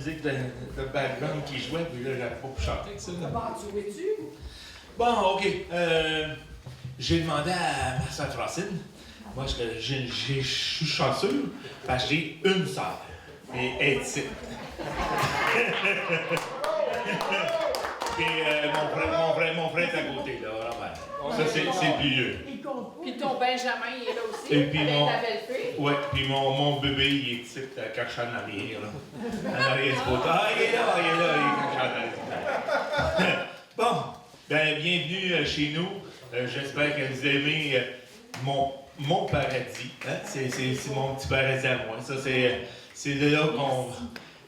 musique de background qui jouait, puis là, j'avais pas pu chanter avec ça. Bon, tu jouais-tu? Bon, OK. J'ai demandé à ma soeur Francine. Moi, je suis chanceux parce que j'ai une sœur. Et elle est ici. Et mon frère est à côté, là. Robert. Ça, c'est le plus vieux. Puis ton Benjamin, il est là aussi. Et puis avec mon... ta belle-fille. Oui, puis mon bébé, il est ici, caché en arrière, là. En arrière du côté. Ah, il est là, il est caché en arrière. Bon, ben, bienvenue chez nous. J'espère que vous aimez mon paradis. Hein? C'est mon petit paradis à moi. Ça, c'est de là qu'on...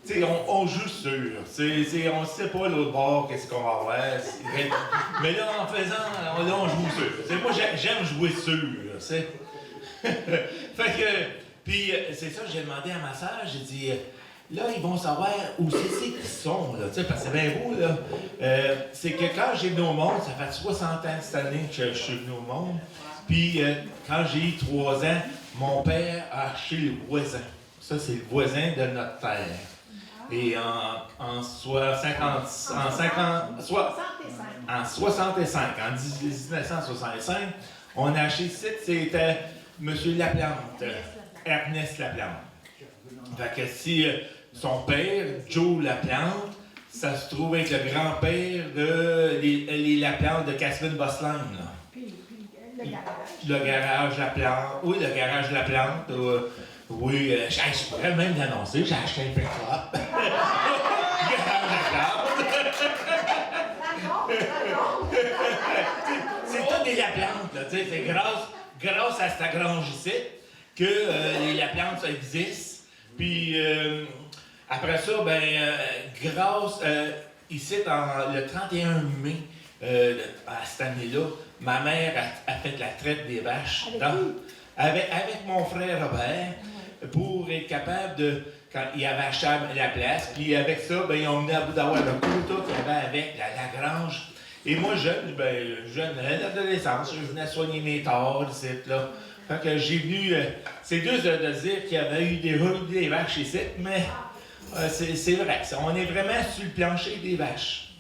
Tu sais, on joue sûr. On ne sait pas l'autre bord qu'est-ce qu'on va avoir. Mais là, en faisant, là, on joue sûr. Moi, j'aime jouer sûr, tu sais. Fait que... Puis, c'est ça, j'ai demandé à ma soeur, j'ai dit... Là, ils vont savoir où c'est qu'ils sont, là, tu sais, parce que c'est bien beau, là. C'est que quand j'ai venu au monde, ça fait 60 ans cette année que je suis venu au monde, puis quand j'ai eu 3 ans, mon père a acheté le voisin. Ça, c'est le voisin de notre terre. Et en 65, en 1965, on a acheté ce site, c'était M. Laplante, Ernest Laplante. Fait que si son père, Joe Laplante, ça se trouve être le grand-père de les Laplante de Catherine Bosseline. Puis le garage. Le garage Laplante. Oui, le garage Laplante. Oui, je pourrais même l'annoncer, j'ai acheté un pick-up. C'est tout des Laplante, là, tu sais, c'est grâce à cette grange ici que les Laplante, ça existe. Puis après ça, ben, grâce, ici, le 31 mai, à cette année-là, ma mère a fait la traite des vaches avec mon frère Robert pour être capable de, quand il avait acheté la place, puis avec ça, ben, ils ont mené à bout d'avoir le quota qu'il y avait avec la grange. Et moi, jeune, à l'adolescence, je venais soigner mes torts, ici, là. Fait que j'ai venu, c'est juste de dire qu'il y avait eu des vaches ici, mais c'est vrai, on est vraiment sur le plancher des vaches.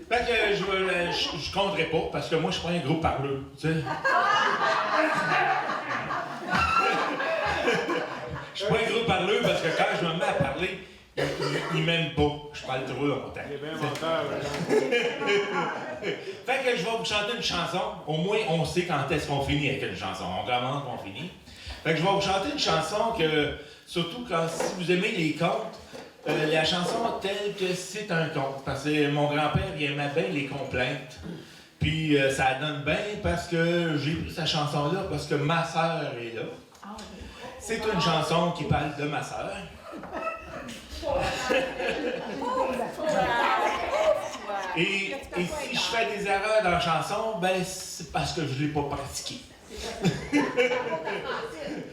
Fait que je compterai pas, parce que moi, je suis pas un gros parleur, tu sais. Je suis pas un gros parleur, parce que quand je me mets à parler, il m'aime pas. Je parle trop longtemps. Il est bien menteur. Fait que je vais vous chanter une chanson. Au moins, on sait quand est-ce qu'on finit avec une chanson. On commence, on finit. Fait que je vais vous chanter une chanson que, surtout si vous aimez les contes, la chanson telle que c'est un conte. Parce que mon grand-père, il aimait bien les complaintes. Puis ça donne bien parce que j'ai pris cette chanson-là parce que ma sœur est là. C'est une chanson qui parle de ma sœur. Et si je fais des erreurs dans la chanson, ben c'est parce que je ne l'ai pas pratiqué.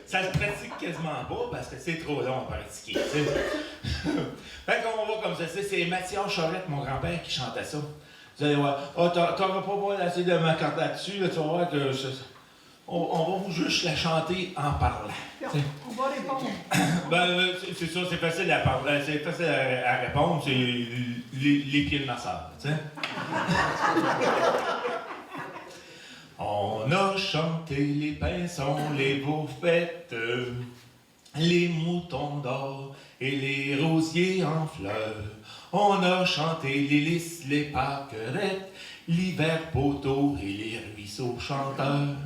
Ça se pratique quasiment pas parce que c'est trop long à pratiquer. Fait qu'on va comme ça. C'est Mathias Charette, mon grand-père, qui chantait ça. Vous allez voir. Oh, t'auras pas besoin d'essayer de m'accorder là-dessus, là, tu vas voir que on va vous juste la chanter en parlant. On va répondre. Ben, c'est ça, c'est facile à parler, c'est facile à répondre, c'est les pieds de ma sœur, tu sais. On a chanté les pinsons, les bouffettes, les moutons d'or et les rosiers en fleurs. On a chanté les lys, les pâquerettes, l'hiver poteau et les ruisseaux chanteurs.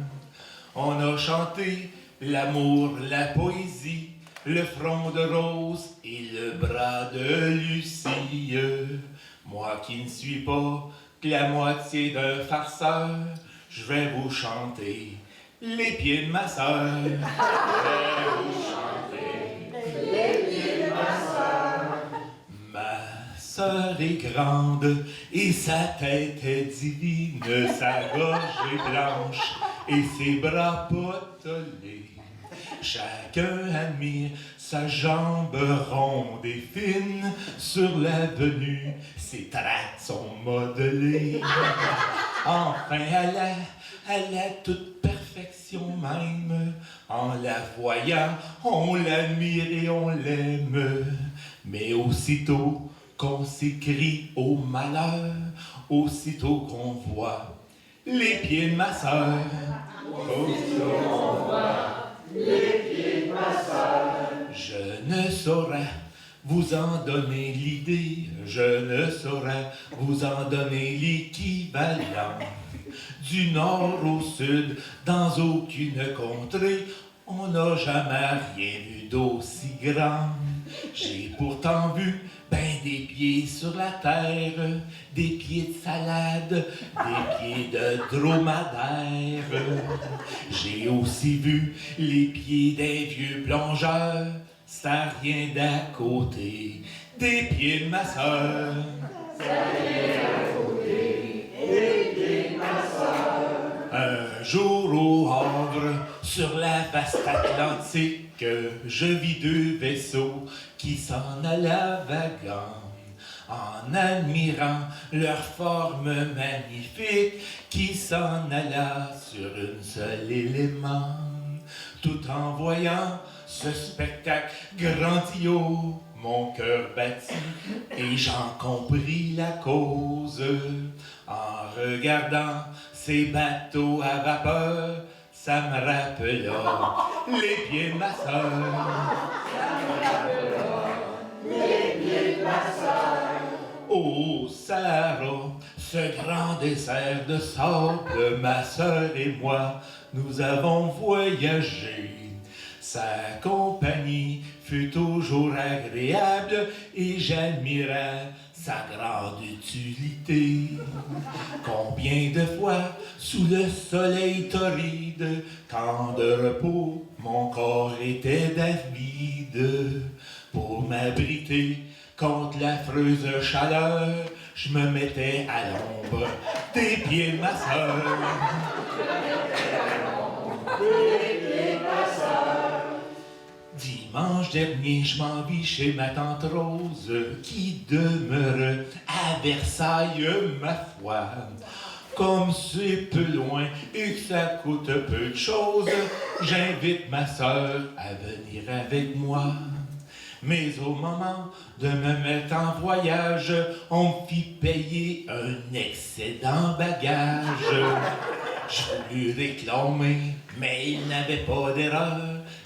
On a chanté l'amour, la poésie, le front de rose et le bras de Lucie. Moi qui ne suis pas que la moitié d'un farceur, je vais vous chanter les pieds de ma sœur. Je vais vous chanter les pieds de ma sœur. Ma sœur est grande et sa tête est divine, sa gorge est blanche et ses bras potelés. Chacun admire sa jambe ronde et fine, sur l'avenue, ses traits sont modelés. Enfin, à la toute perfection, affection même. En la voyant, on l'admire et on l'aime. Mais aussitôt qu'on s'écrie au malheur, aussitôt qu'on voit les pieds de ma sœur. Aussitôt qu'on voit les pieds de ma sœur. Je ne saurais vous en donner l'idée, je ne saurais vous en donner l'équivalent. Du nord au sud, dans aucune contrée, on n'a jamais rien vu d'aussi grand. J'ai pourtant vu ben des pieds sur la terre, des pieds de salade, des pieds de dromadaire. J'ai aussi vu les pieds des vieux plongeurs, ça rien d'à côté des pieds de ma sœur. Ça rien d'à côté des pieds de ma sœur. Un jour au Havre, sur la vaste Atlantique, je vis deux vaisseaux qui s'en allaient vaguant, en admirant leur forme magnifique, qui s'en alla sur un seul élément, tout en voyant ce spectacle grandiose, mon cœur battit et j'en compris la cause. En regardant ces bateaux à vapeur, ça me rappela les pieds de ma sœur. Ça me rappela les pieds de ma sœur. Au Sahara, ce grand désert de sable, ma sœur et moi, nous avons voyagé. Sa compagnie fut toujours agréable et j'admirais sa grande utilité. Combien de fois, sous le soleil torride, quand de repos mon corps était avide, pour m'abriter contre l'affreuse chaleur, je me mettais à l'ombre des pieds de ma sœur. Dimanche dernier, je m'en vis chez ma tante Rose, qui demeure à Versailles, ma foi. Comme c'est peu loin et que ça coûte peu de choses, j'invite ma sœur à venir avec moi. Mais au moment de me mettre en voyage, on me fit payer un excédent bagage. Je voulus réclamer, mais il n'avait pas d'erreur,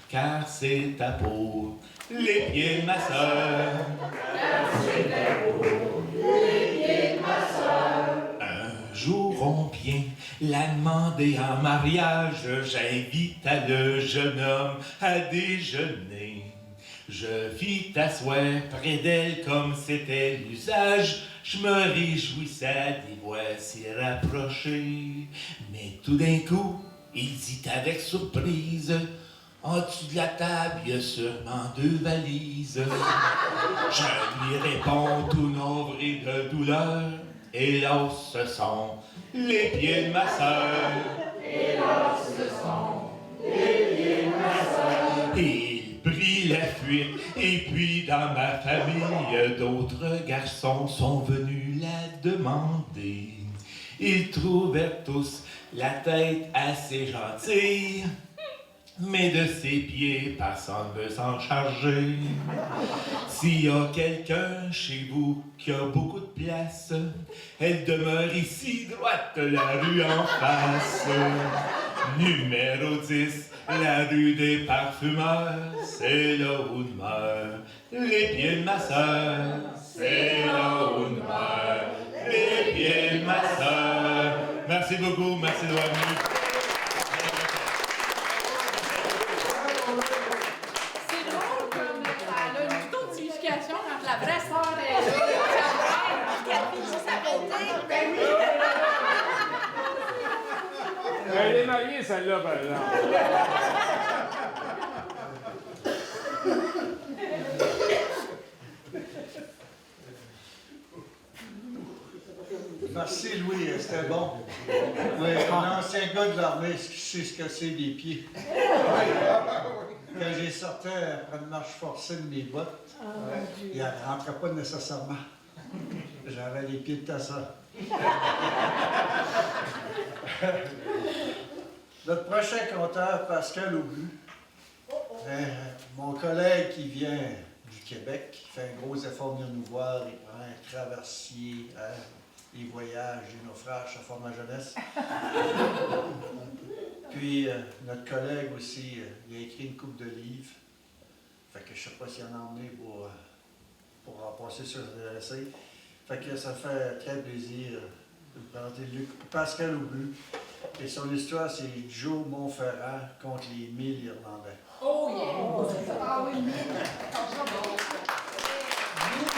car c'était pour les pieds de ma sœur. Car c'était pour les pieds de ma sœur. Un jour on vient la demander en mariage, j'invita le jeune homme à déjeuner. Je fis t'asseoir près d'elle comme c'était l'usage, je me réjouissais d'y voir s'y rapprocher. Mais tout d'un coup, il dit avec surprise, en dessous de la table, il y a sûrement deux valises. Je lui réponds tout navré de douleur, hélas, ce sont les pieds de ma sœur. Hélas, ce sont les pieds de ma sœur. Il prit la fuite, et puis dans ma famille, d'autres garçons sont venus la demander. Ils trouvèrent tous la tête assez gentille, mais de ses pieds, personne ne veut s'en charger. S'il y a quelqu'un chez vous qui a beaucoup de place, elle demeure ici, droite de la rue en face. Numéro 10, la rue des parfumeurs, c'est là où demeurent les pieds de ma sœur. C'est là où demeurent les pieds de ma sœur. Merci beaucoup, merci d'avoir venu. La vraie sœur est là. Elle est mariée, celle-là, par exemple. Merci, Louis, c'était bon. Oui, un ancien gars de l'armée qui sait ce que c'est des pieds. Quand j'ai sorti après une marche forcée de mes bottes, il ne rentrait pas nécessairement. J'avais les pieds de ta sœur. Notre prochain compteur, Pascal Aubu. Mon collègue qui vient du Québec, qui fait un gros effort de venir nous voir, il prend un traversier, les voyages, les naufrages, ça forme ma jeunesse. Puis notre collègue aussi, il a écrit une couple de livres. Fait que je sais pas s'il en a emmené pour en passer sur le essai. Fait que ça fait très plaisir de vous présenter Pascal Aubu. Et son histoire, c'est Joe Montferrand contre les 1000 Irlandais. Oh yeah! Ah oui, mais. 1000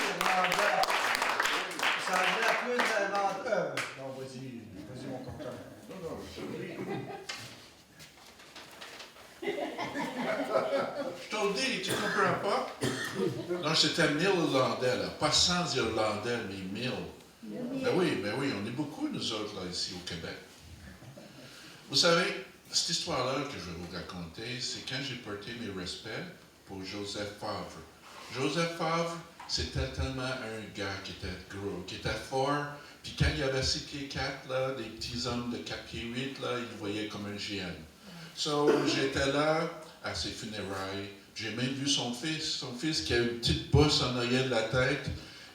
Irlandais. Ça a l'air plus d'inventeurs. Non, vas-y mon compteur. Je te le dis, tu comprends pas? Non, c'était 1000 Irlandais, là. Pas 100 Irlandais, mais 1000. Ben oui, on est beaucoup, nous autres, là, ici, au Québec. Vous savez, cette histoire-là que je vais vous raconter, c'est quand j'ai porté mes respects pour Joseph Favre. Joseph Favre, c'était tellement un gars qui était gros, qui était fort, puis quand il y avait 6 pieds 4, là, des petits hommes de 4 pieds 8, là, il le voyait comme un géant. So, j'étais là à ses funérailles. J'ai même vu son fils qui a une petite bosse en arrière de la tête,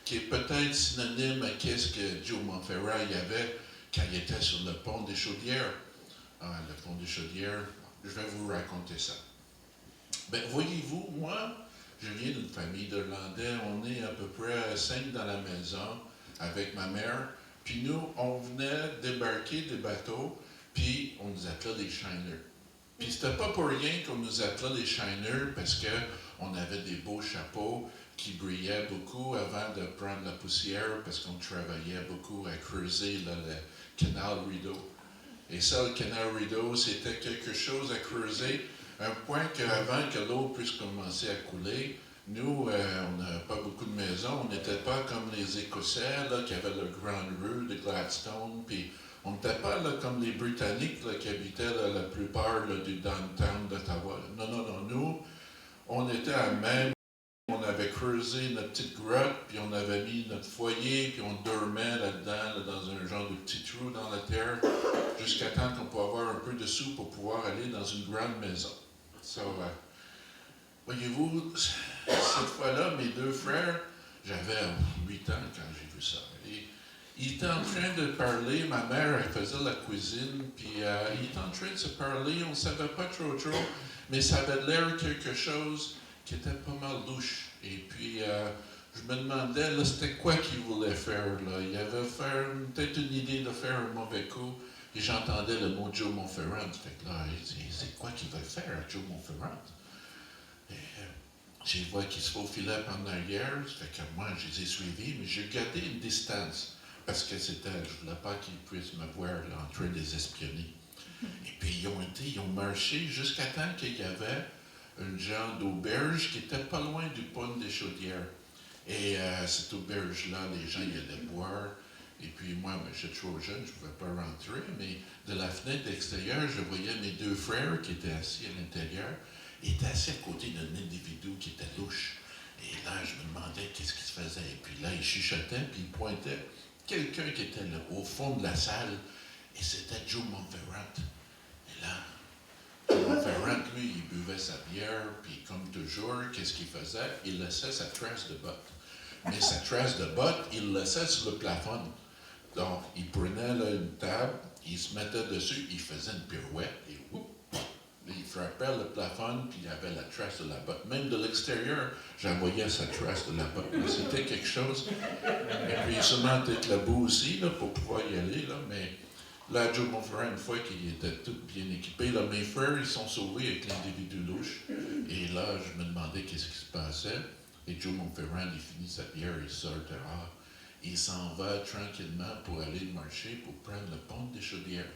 qui est peut-être synonyme à qu'est-ce que Joe Montferrand y avait quand il était sur le pont des Chaudières. Ah, le pont des Chaudières, je vais vous raconter ça. Ben, voyez-vous, moi, je viens d'une famille d'Irlandais. On est à peu près 5 dans la maison avec ma mère. Puis nous, on venait débarquer des bateaux, puis on nous appelait les Shiners. Puis c'était pas pour rien qu'on nous appelait les Shiners, parce qu'on avait des beaux chapeaux qui brillaient beaucoup avant de prendre la poussière, parce qu'on travaillait beaucoup à creuser là, le canal Rideau. Et ça, le canal Rideau, c'était quelque chose à creuser, un point qu'avant que l'eau puisse commencer à couler, nous, on n'avait pas beaucoup de maisons, on n'était pas comme les Écossais, là, qui avaient le Grand Rue de Gladstone, puis on n'était pas là, comme les Britanniques là, qui habitaient là, la plupart là, du downtown d'Ottawa. Non, nous, on était à même. On avait creusé notre petite grotte, puis on avait mis notre foyer, puis on dormait là-dedans, là, dans un genre de petit trou dans la terre, jusqu'à temps qu'on puisse avoir un peu de sous pour pouvoir aller dans une grande maison. So, voyez-vous, cette fois-là, mes deux frères, j'avais 8 ans quand j'ai vu ça. Et ils étaient en train de parler, ma mère, elle faisait la cuisine, puis ils étaient en train de se parler, on ne savait pas trop, mais ça avait l'air quelque chose qui était pas mal louche. Et puis, je me demandais, là, c'était quoi qu'il voulait faire, là. Il avait peut-être une idée de faire un mauvais coup, et j'entendais le mot Joe Montferrand. Fait que là, c'est quoi qu'il veut faire, Joe Montferrand? Et j'ai vu qu'il se faufilait en arrière, fait que moi, je les ai suivis, mais j'ai gardé une distance, parce que je voulais pas qu'ils puissent me voir, là, en train de les espionner. Et puis, ils ont marché jusqu'à temps qu'il y avait un genre d'auberge qui était pas loin du pont des Chaudières. Et cette auberge-là, les gens y allaient boire. Et puis moi, j'étais trop jeune, je ne pouvais pas rentrer, mais de la fenêtre extérieure, je voyais mes deux frères qui étaient assis à l'intérieur. Ils étaient assis à côté d'un individu qui était louche. Et là, je me demandais qu'est-ce qui se faisait. Et puis là, il chuchotait, puis il pointait quelqu'un qui était là, au fond de la salle. Et c'était Joe Montferrand. Et là, Montferrand, lui, il buvait sa bière, puis comme toujours, qu'est-ce qu'il faisait? Il laissait sa trace de botte. Mais sa trace de botte, il laissait sur le plafond. Donc, il prenait là, une table, il se mettait dessus, il faisait une pirouette, et whoop, il frappait le plafond, puis il y avait la trace de la botte. Même de l'extérieur, j'en voyais sa trace de la botte. C'était quelque chose. Et puis, sûrement peut-être la boue aussi, là, pour pouvoir y aller, là, mais... Là, Joe Montferrand, une fois qu'il était tout bien équipé, là, mes frères, ils sont sauvés avec l'individu louche. Et là, je me demandais qu'est-ce qui se passait. Et Joe Montferrand, il finit sa bière, il sort dehors. Il s'en va tranquillement pour aller marcher, pour prendre le pont des Chaudières.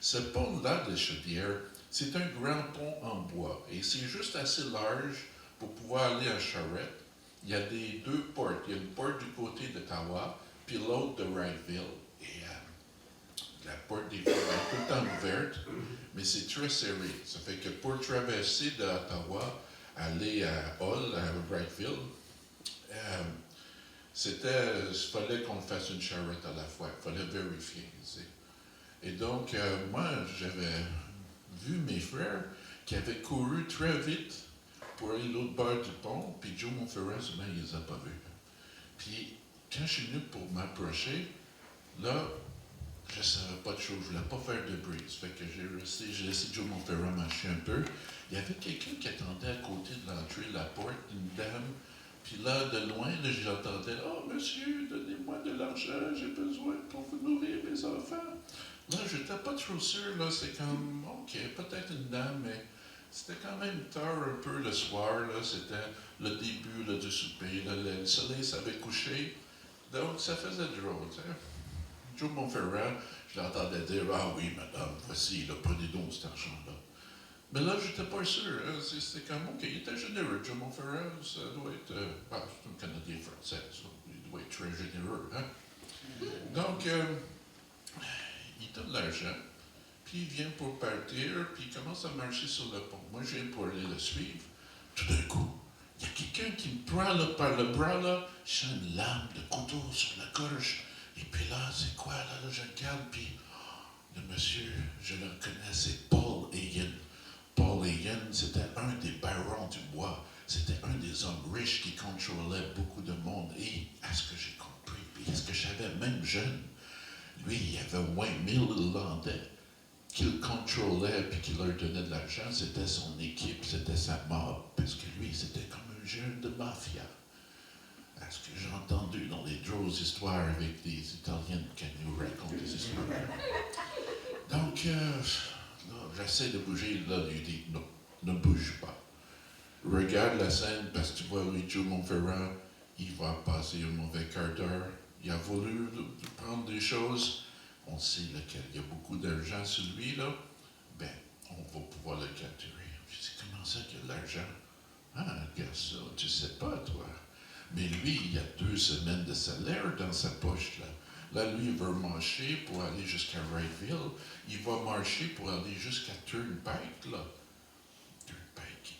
Ce pont-là des Chaudières, c'est un grand pont en bois. Et c'est juste assez large pour pouvoir aller en charrette. Il y a deux portes. Il y a une porte du côté d'Ottawa, puis l'autre de Wrightville. Et la porte des fois est tout le temps ouverte, mais c'est très serré. Ça fait que pour traverser d'Ottawa, aller à Hull, à Wrightville, il fallait qu'on fasse une charrette à la fois. Il fallait vérifier. Et donc, moi, j'avais vu mes frères qui avaient couru très vite pour aller de l'autre bord du pont, puis Joe Monferrand, souvent, il les a pas vus. Puis, quand je suis venu pour m'approcher, là, je ne savais pas de choses, je ne voulais pas faire de brise. Fait que j'ai laissé Joe Monferrand marcher un peu. Il y avait quelqu'un qui attendait à côté de l'entrée de la porte, une dame. Puis là, de loin, là, j'entendais « Oh, monsieur, donnez-moi de l'argent, j'ai besoin pour vous nourrir mes enfants. » Là, je n'étais pas trop sûr, là, c'est comme « OK, peut-être une dame, mais c'était quand même tard un peu le soir, là, c'était le début là, du souper, là, le soleil s'avait couché, donc ça faisait drôle, tu sais. Joe Monferrand, je l'entendais dire « Ah oui, madame, voici, là, prenez donc cet argent-là. » Mais là, je n'étais pas sûr. Hein. C'était comme, OK, il était généreux. Joe Monferrand, ça doit être... c'est un Canadien français, ça. Il doit être très généreux. Hein? Donc, il donne l'argent, puis il vient pour partir, puis il commence à marcher sur le pont. Moi, je viens pour aller le suivre. Tout d'un coup, il y a quelqu'un qui me prend là, par le bras, là. J'ai une lame de couteau sur la gorge. Et puis là, c'est quoi, là, je regarde, puis le monsieur, je le reconnais, c'est Paul Egan. Paul Egan, c'était un des barons du bois. C'était un des hommes riches qui contrôlait beaucoup de monde. Et, à ce que j'ai compris, puis à ce que je savais, même jeune, lui, il y avait au moins 1000 Irlandais qu'il contrôlait puis qui leur donnait de l'argent. C'était son équipe, c'était sa mob. Parce que lui, c'était comme un jeune de mafia. À ce que j'ai entendu dans les drôles histoires avec des Italiennes qui nous racontent des histoires. Donc, là, j'essaie de bouger, là, il dit non, ne bouge pas. Regarde la scène parce que tu vois, lui, Joe Monferrand, il va passer un mauvais quart d'heure. Il a voulu prendre des choses. On sait qu'il y a beaucoup d'argent sur lui, là. Ben, on va pouvoir le capturer. Je dis, comment ça qu'il y a de l'argent? Ah, regarde ça, tu sais pas, toi. Mais lui, il y a 2 semaines de salaire dans sa poche, là. Là, lui, il veut marcher pour aller jusqu'à Wrightville. Il va marcher pour aller jusqu'à Turnpike, là. Turnpike,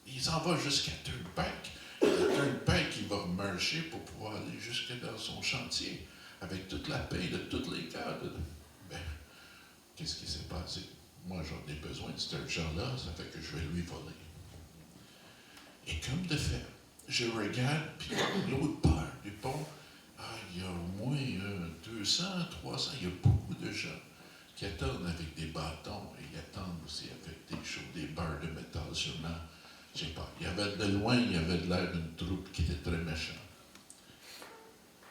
il s'en va jusqu'à Turnpike. Et Turnpike, il va marcher pour pouvoir aller jusque dans son chantier, avec toute la paix de tous les cadres. Ben, qu'est-ce qui s'est passé? Moi, j'en ai besoin de cet argent-là, ça fait que je vais lui voler. Et comme de fait, je regarde, puis l'autre part du pont, il y a au moins 200, 300, il y a beaucoup de gens qui attendent avec des bâtons et ils attendent aussi avec des barres de métal sûrement. Je sais pas. Il y avait de loin, il y avait de l'air d'une troupe qui était très méchante.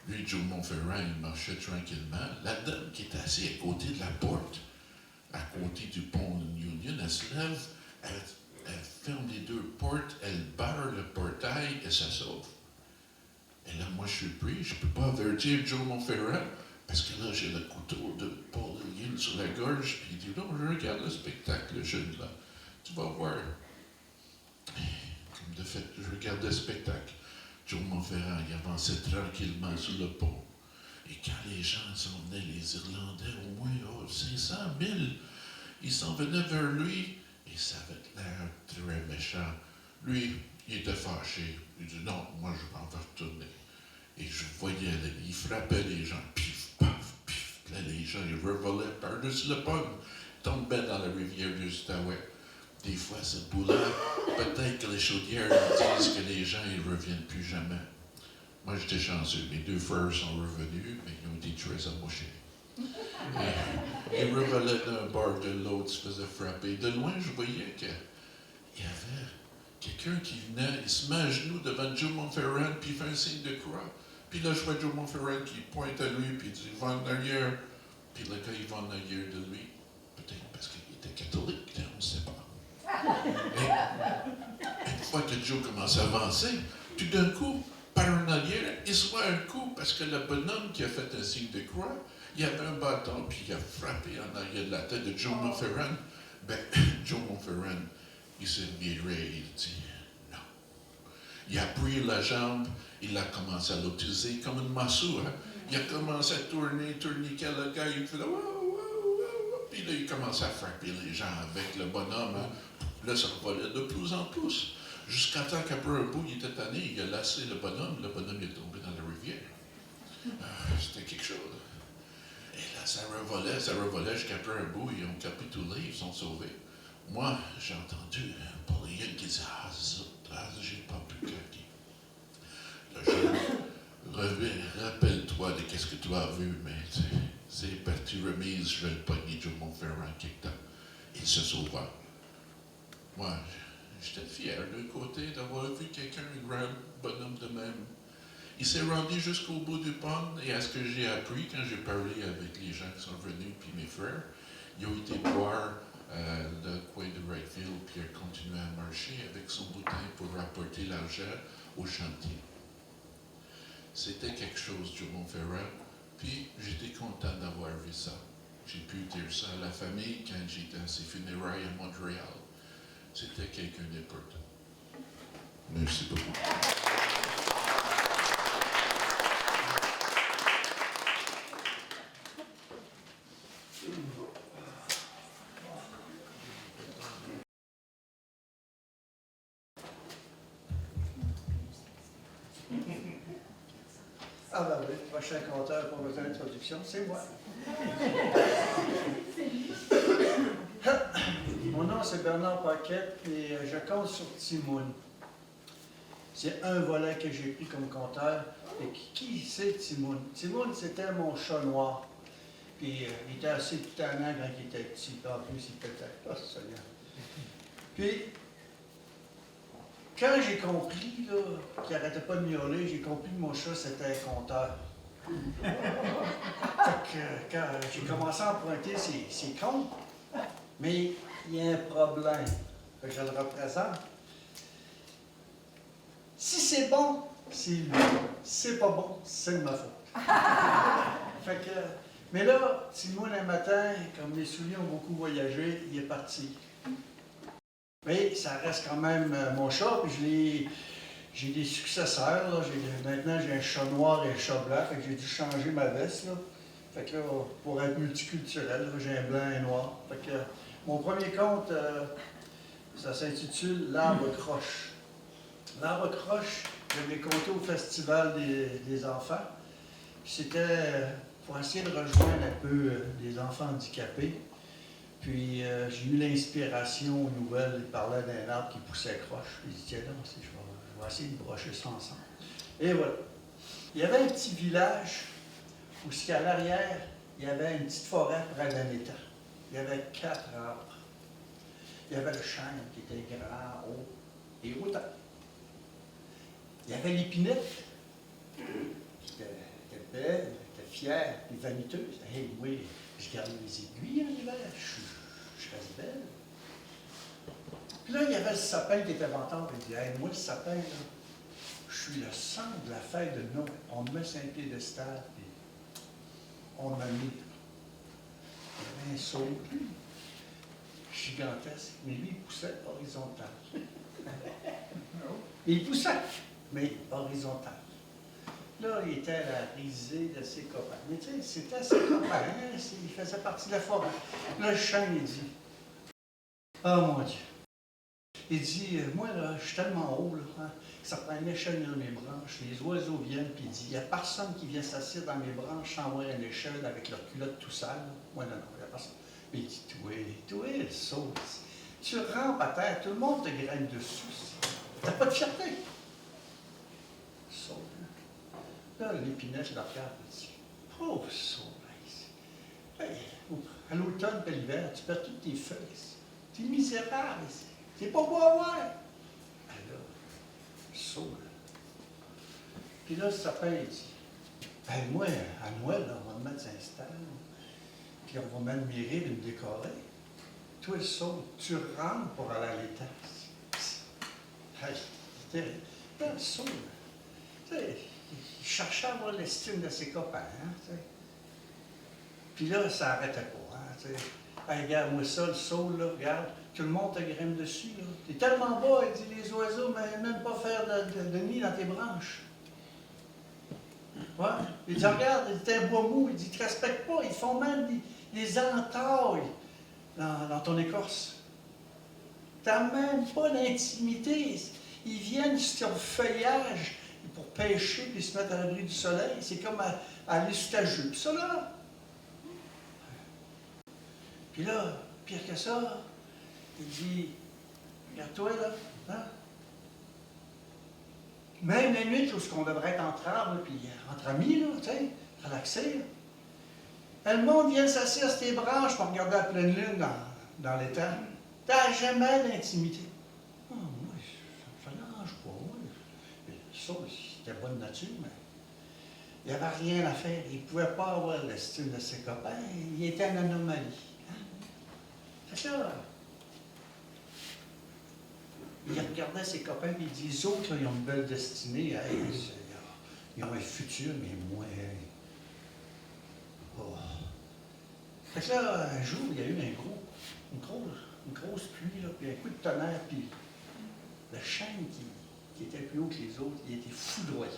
Lui, Joe Monferrand, il marchait tranquillement. La dame qui était assise à côté de la porte, à côté du pont Union, elle se lève, elle ferme les 2 portes, elle barre le portail et ça sauve. Et là, moi, je suis pris, je ne peux pas avertir Joe Monferrand, parce que là, j'ai le couteau de Paul Egan sur la gorge, puis il dit, non, je regarde le spectacle, le jeune là. Tu vas voir. Comme de fait, je regardais le spectacle. Joe Monferrand, il avançait tranquillement sur le pont. Et quand les gens s'en venaient, les Irlandais, au moins 500 000, ils s'en venaient vers lui, et ça avait l'air très méchant. Lui, il était fâché. Il dit, non, moi, je m'en vais retourner. Et je voyais, il frappait les gens, pif, paf, pif. Là, les gens, ils revolaient par-dessus le pont, tombaient dans la rivière du Outaouais. Des fois, ce bout-là, peut-être que les chaudières disent que les gens, ils ne reviennent plus jamais. Moi, j'étais chanceux. Mes 2 frères sont revenus, mais ils ont été très amochés. Ils revolaient d'un bord de l'autre, se faisaient frapper. De loin, je voyais qu'il y avait quelqu'un qui venait, il se met à genoux devant Joe Monferrand, puis il fait un signe de croix. Puis là, je vois Joe Monferrand qui pointe à lui, puis il dit, va en arrière. Puis le gars, il va en arrière de lui. Peut-être parce qu'il était catholique, on ne sait pas. Et une fois que Joe commence à avancer, tout d'un coup, par en arrière, il se voit un coup, parce que le bonhomme qui a fait un signe de croix, il avait un bâton, puis il a frappé en arrière de la tête de Joe Monferrand. Ben, Joe Monferrand, il s'est viré et il dit non. Il a pris la jambe, il a commencé à l'utiliser comme une massue. Hein? Il a commencé à tourner, tourniquer le gars, il faisait wow, wow, wow. Puis là, il commençait à frapper les gens avec le bonhomme. Hein? Là, ça volait de plus en plus. Jusqu'à temps qu'après un bout, il était tanné, il a lassé le bonhomme est tombé dans la rivière. C'était quelque chose. Et là, ça revolait jusqu'à peu un bout, ils ont capitulé, ils sont sauvés. Moi, j'ai entendu Pauline qui disait, ah, zut, j'ai pas pu craquer. Là, rappelle-toi de qu'est-ce que tu as vu, mais c'est partie remise, je vais le pogner du Montferrand quelque temps. Il se sauva. Moi, j'étais fier d'un côté d'avoir vu quelqu'un, un grand bonhomme de même. Il s'est rendu jusqu'au bout du pont, et à ce que j'ai appris quand j'ai parlé avec les gens qui sont venus, puis mes frères, ils ont été voir le coin de Wrightfield, puis il a continué à marcher avec son boutin pour rapporter l'argent au chantier. C'était quelque chose du Montferrand, puis j'étais content d'avoir vu ça. J'ai pu dire ça à la famille quand j'étais à ses funérailles à Montréal. C'était quelqu'un d'important. Merci beaucoup. Ah ben oui, prochain compteur pour votre introduction, c'est moi. Mon nom c'est Bernard Paquette et je compte sur Timoun. C'est un volet que j'ai pris comme compteur. Et qui c'est Timoun? Timoun, c'était mon chat noir. Puis il était assez tannant quand il était petit. En plus, il pétait. Oh, Seigneur. Puis, quand j'ai compris qu'il n'arrêtait pas de miauler, j'ai compris que mon chat, c'était un compteur. Fait que, quand j'ai commencé à emprunter ses comptes, mais il y a un problème. Fait que je le représente. Si c'est bon, c'est lui. Si c'est pas bon, c'est de ma faute. Fait que, mais là, Timoun, un matin, comme mes souliers ont beaucoup voyagé, il est parti. Mais ça reste quand même mon chat, puis j'ai des successeurs. Là. Maintenant, j'ai un chat noir et un chat blanc, fait que j'ai dû changer ma veste. Là. Fait que là, pour être multiculturel, là, j'ai un blanc et un noir. Fait que mon premier conte, ça s'intitule L'arbre croche. L'arbre croche, je l'ai compté au Festival des enfants. C'était pour essayer de rejoindre un peu les enfants handicapés. Puis j'ai eu l'inspiration nouvelle, il parlait d'un arbre qui poussait croche. Puis j'ai dit, tiens, non, je vais essayer de brocher ça ensemble. Et voilà. Il y avait un petit village où, à l'arrière, il y avait une petite forêt près d'un étang. Il y avait 4 arbres. Il y avait le chêne qui était grand, haut et hautain. Il y avait l'épinette qui était belle, qui était fière, puis vaniteuse. Hey, oui, je garde les aiguilles en hiver, je reste belle. Puis là, il y avait le sapin qui était menteur. Il dit, hey, moi, le sapin, là, je suis le centre de la fête de Noël. On me met sur un piédestal, puis on m'a mis. Il y avait un saut, gigantesque, mais lui, il poussait horizontal. Il poussait, mais horizontal. Là, il était à la risée de ses copains. Mais tu sais, c'était ses copains, hein? Il faisait partie de la forêt. Là, le chêne, il dit, « Oh mon Dieu! » Il dit, « Moi, là, je suis tellement haut, là, hein, que ça prend une échelle dans mes branches. Les oiseaux viennent, puis il dit, « Il n'y a personne qui vient s'asseoir dans mes branches sans voir une échelle avec leur culotte tout sale. » Moi, non, il n'y a personne. Mais il dit, « Toi, le saut, tu rampes à terre, tout le monde te graine dessus. Tu n'as pas de fierté. » Saut. Là, l'épinette, je la regarde et dit, « Pauvre saut, à l'automne et l'hiver, tu perds toutes tes feuilles. Tu es misérable. Tu n'es pas beau à voir. » Alors, saut. Puis là, le sapin, il dit, « Ben moi, à Noël, là, on va me mettre un stade, puis on va m'admirer de me décorer. Toi, le saut, tu rentres pour aller à l'étage. » Hey, c'est terrible. Là, le saut, tu sais, il cherchait à avoir l'estime de ses copains, hein, tu sais. Puis là, ça n'arrêtait pas, hein, tu sais. Hey, regarde, moi ça, le saule, là, regarde, tout le monde te grimpe dessus, là. T'es tellement bas, il dit, les oiseaux ne même pas faire de nid dans tes branches. Ouais. Il dit, regarde, t'es un bois mou, il dit, ils te respectent pas, ils font même des entailles dans ton écorce. T'as même pas d'intimité. Ils viennent sur ton feuillage pour pêcher puis se mettre à l'abri du soleil. C'est comme aller sur ta jupe. Ça là, Puis là, pire que ça, il dit, regarde-toi là, hein? Même la nuit, où on devrait être entre arbres, puis entre amis, là, tu sais, relaxer, là. Le monde vient s'asseoir sur tes branches pour regarder la pleine lune dans l'étang. T'as jamais d'intimité. Ah, moi, ça ne dérange pas, moi. Ça, c'était bonne nature, mais il n'y avait rien à faire. Il ne pouvait pas avoir le style de ses copains. Il était une anomalie. Hein? Fait que là, il regardait ses copains et il dit, les autres, là, ils ont une belle destinée. Hey, ils ont un futur, mais moi, oh. Fait que là, un jour, il y a eu une grosse pluie, là, puis un coup de tonnerre, puis le chêne qui était plus haut que les autres, il était foudroyé.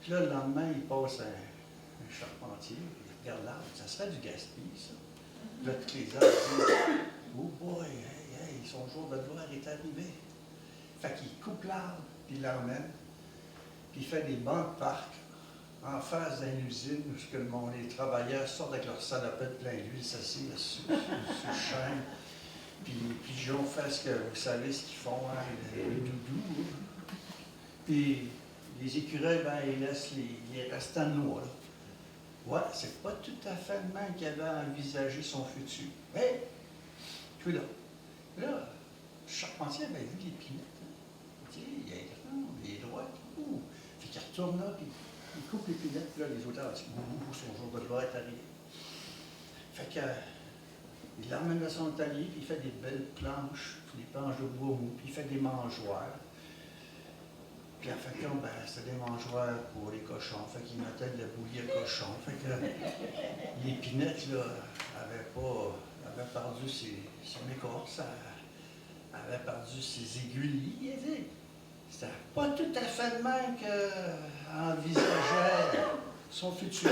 Puis là, le lendemain, il passe un charpentier, il regarde l'arbre, ça serait du gaspillage, ça. Puis là, tous les arbres disent, oh boy, hey, son jour de gloire est arrivé. Fait qu'il coupe l'arbre, puis il l'emmène, puis il fait des bancs de parc en face d'une usine où les travailleurs sortent avec leur salopette plein d'huile, s'assient sur le chêne. Puis les pigeons font ce que vous savez ce qu'ils font, hein, le doudou. Hein. Puis les écureuils, ben, ils laissent les restants de noix. Là. Ouais, c'est pas tout à fait le même qu'il avait envisagé son futur. Hé! Tu es là. Là, le charpentier avait vu les pinettes. Hein. Tu sais, il est grand, il est droit. Fait qu'il retourne là, puis il coupe les pinettes, puis là, les auteurs disent son jour de gloire est arrivé. Fait que. Il l'emmène dans son atelier, puis il fait des belles planches, puis des planches de bois mou, puis il fait des mangeoires. Puis en fait, ben, c'était des mangeoires pour les cochons, fait qu'il mettait de la bouillie à cochon. Fait que les pinettes, là, avaient perdu son écorce, avaient perdu ses aiguilles. C'était pas tout à fait le même qu'envisageait son futur.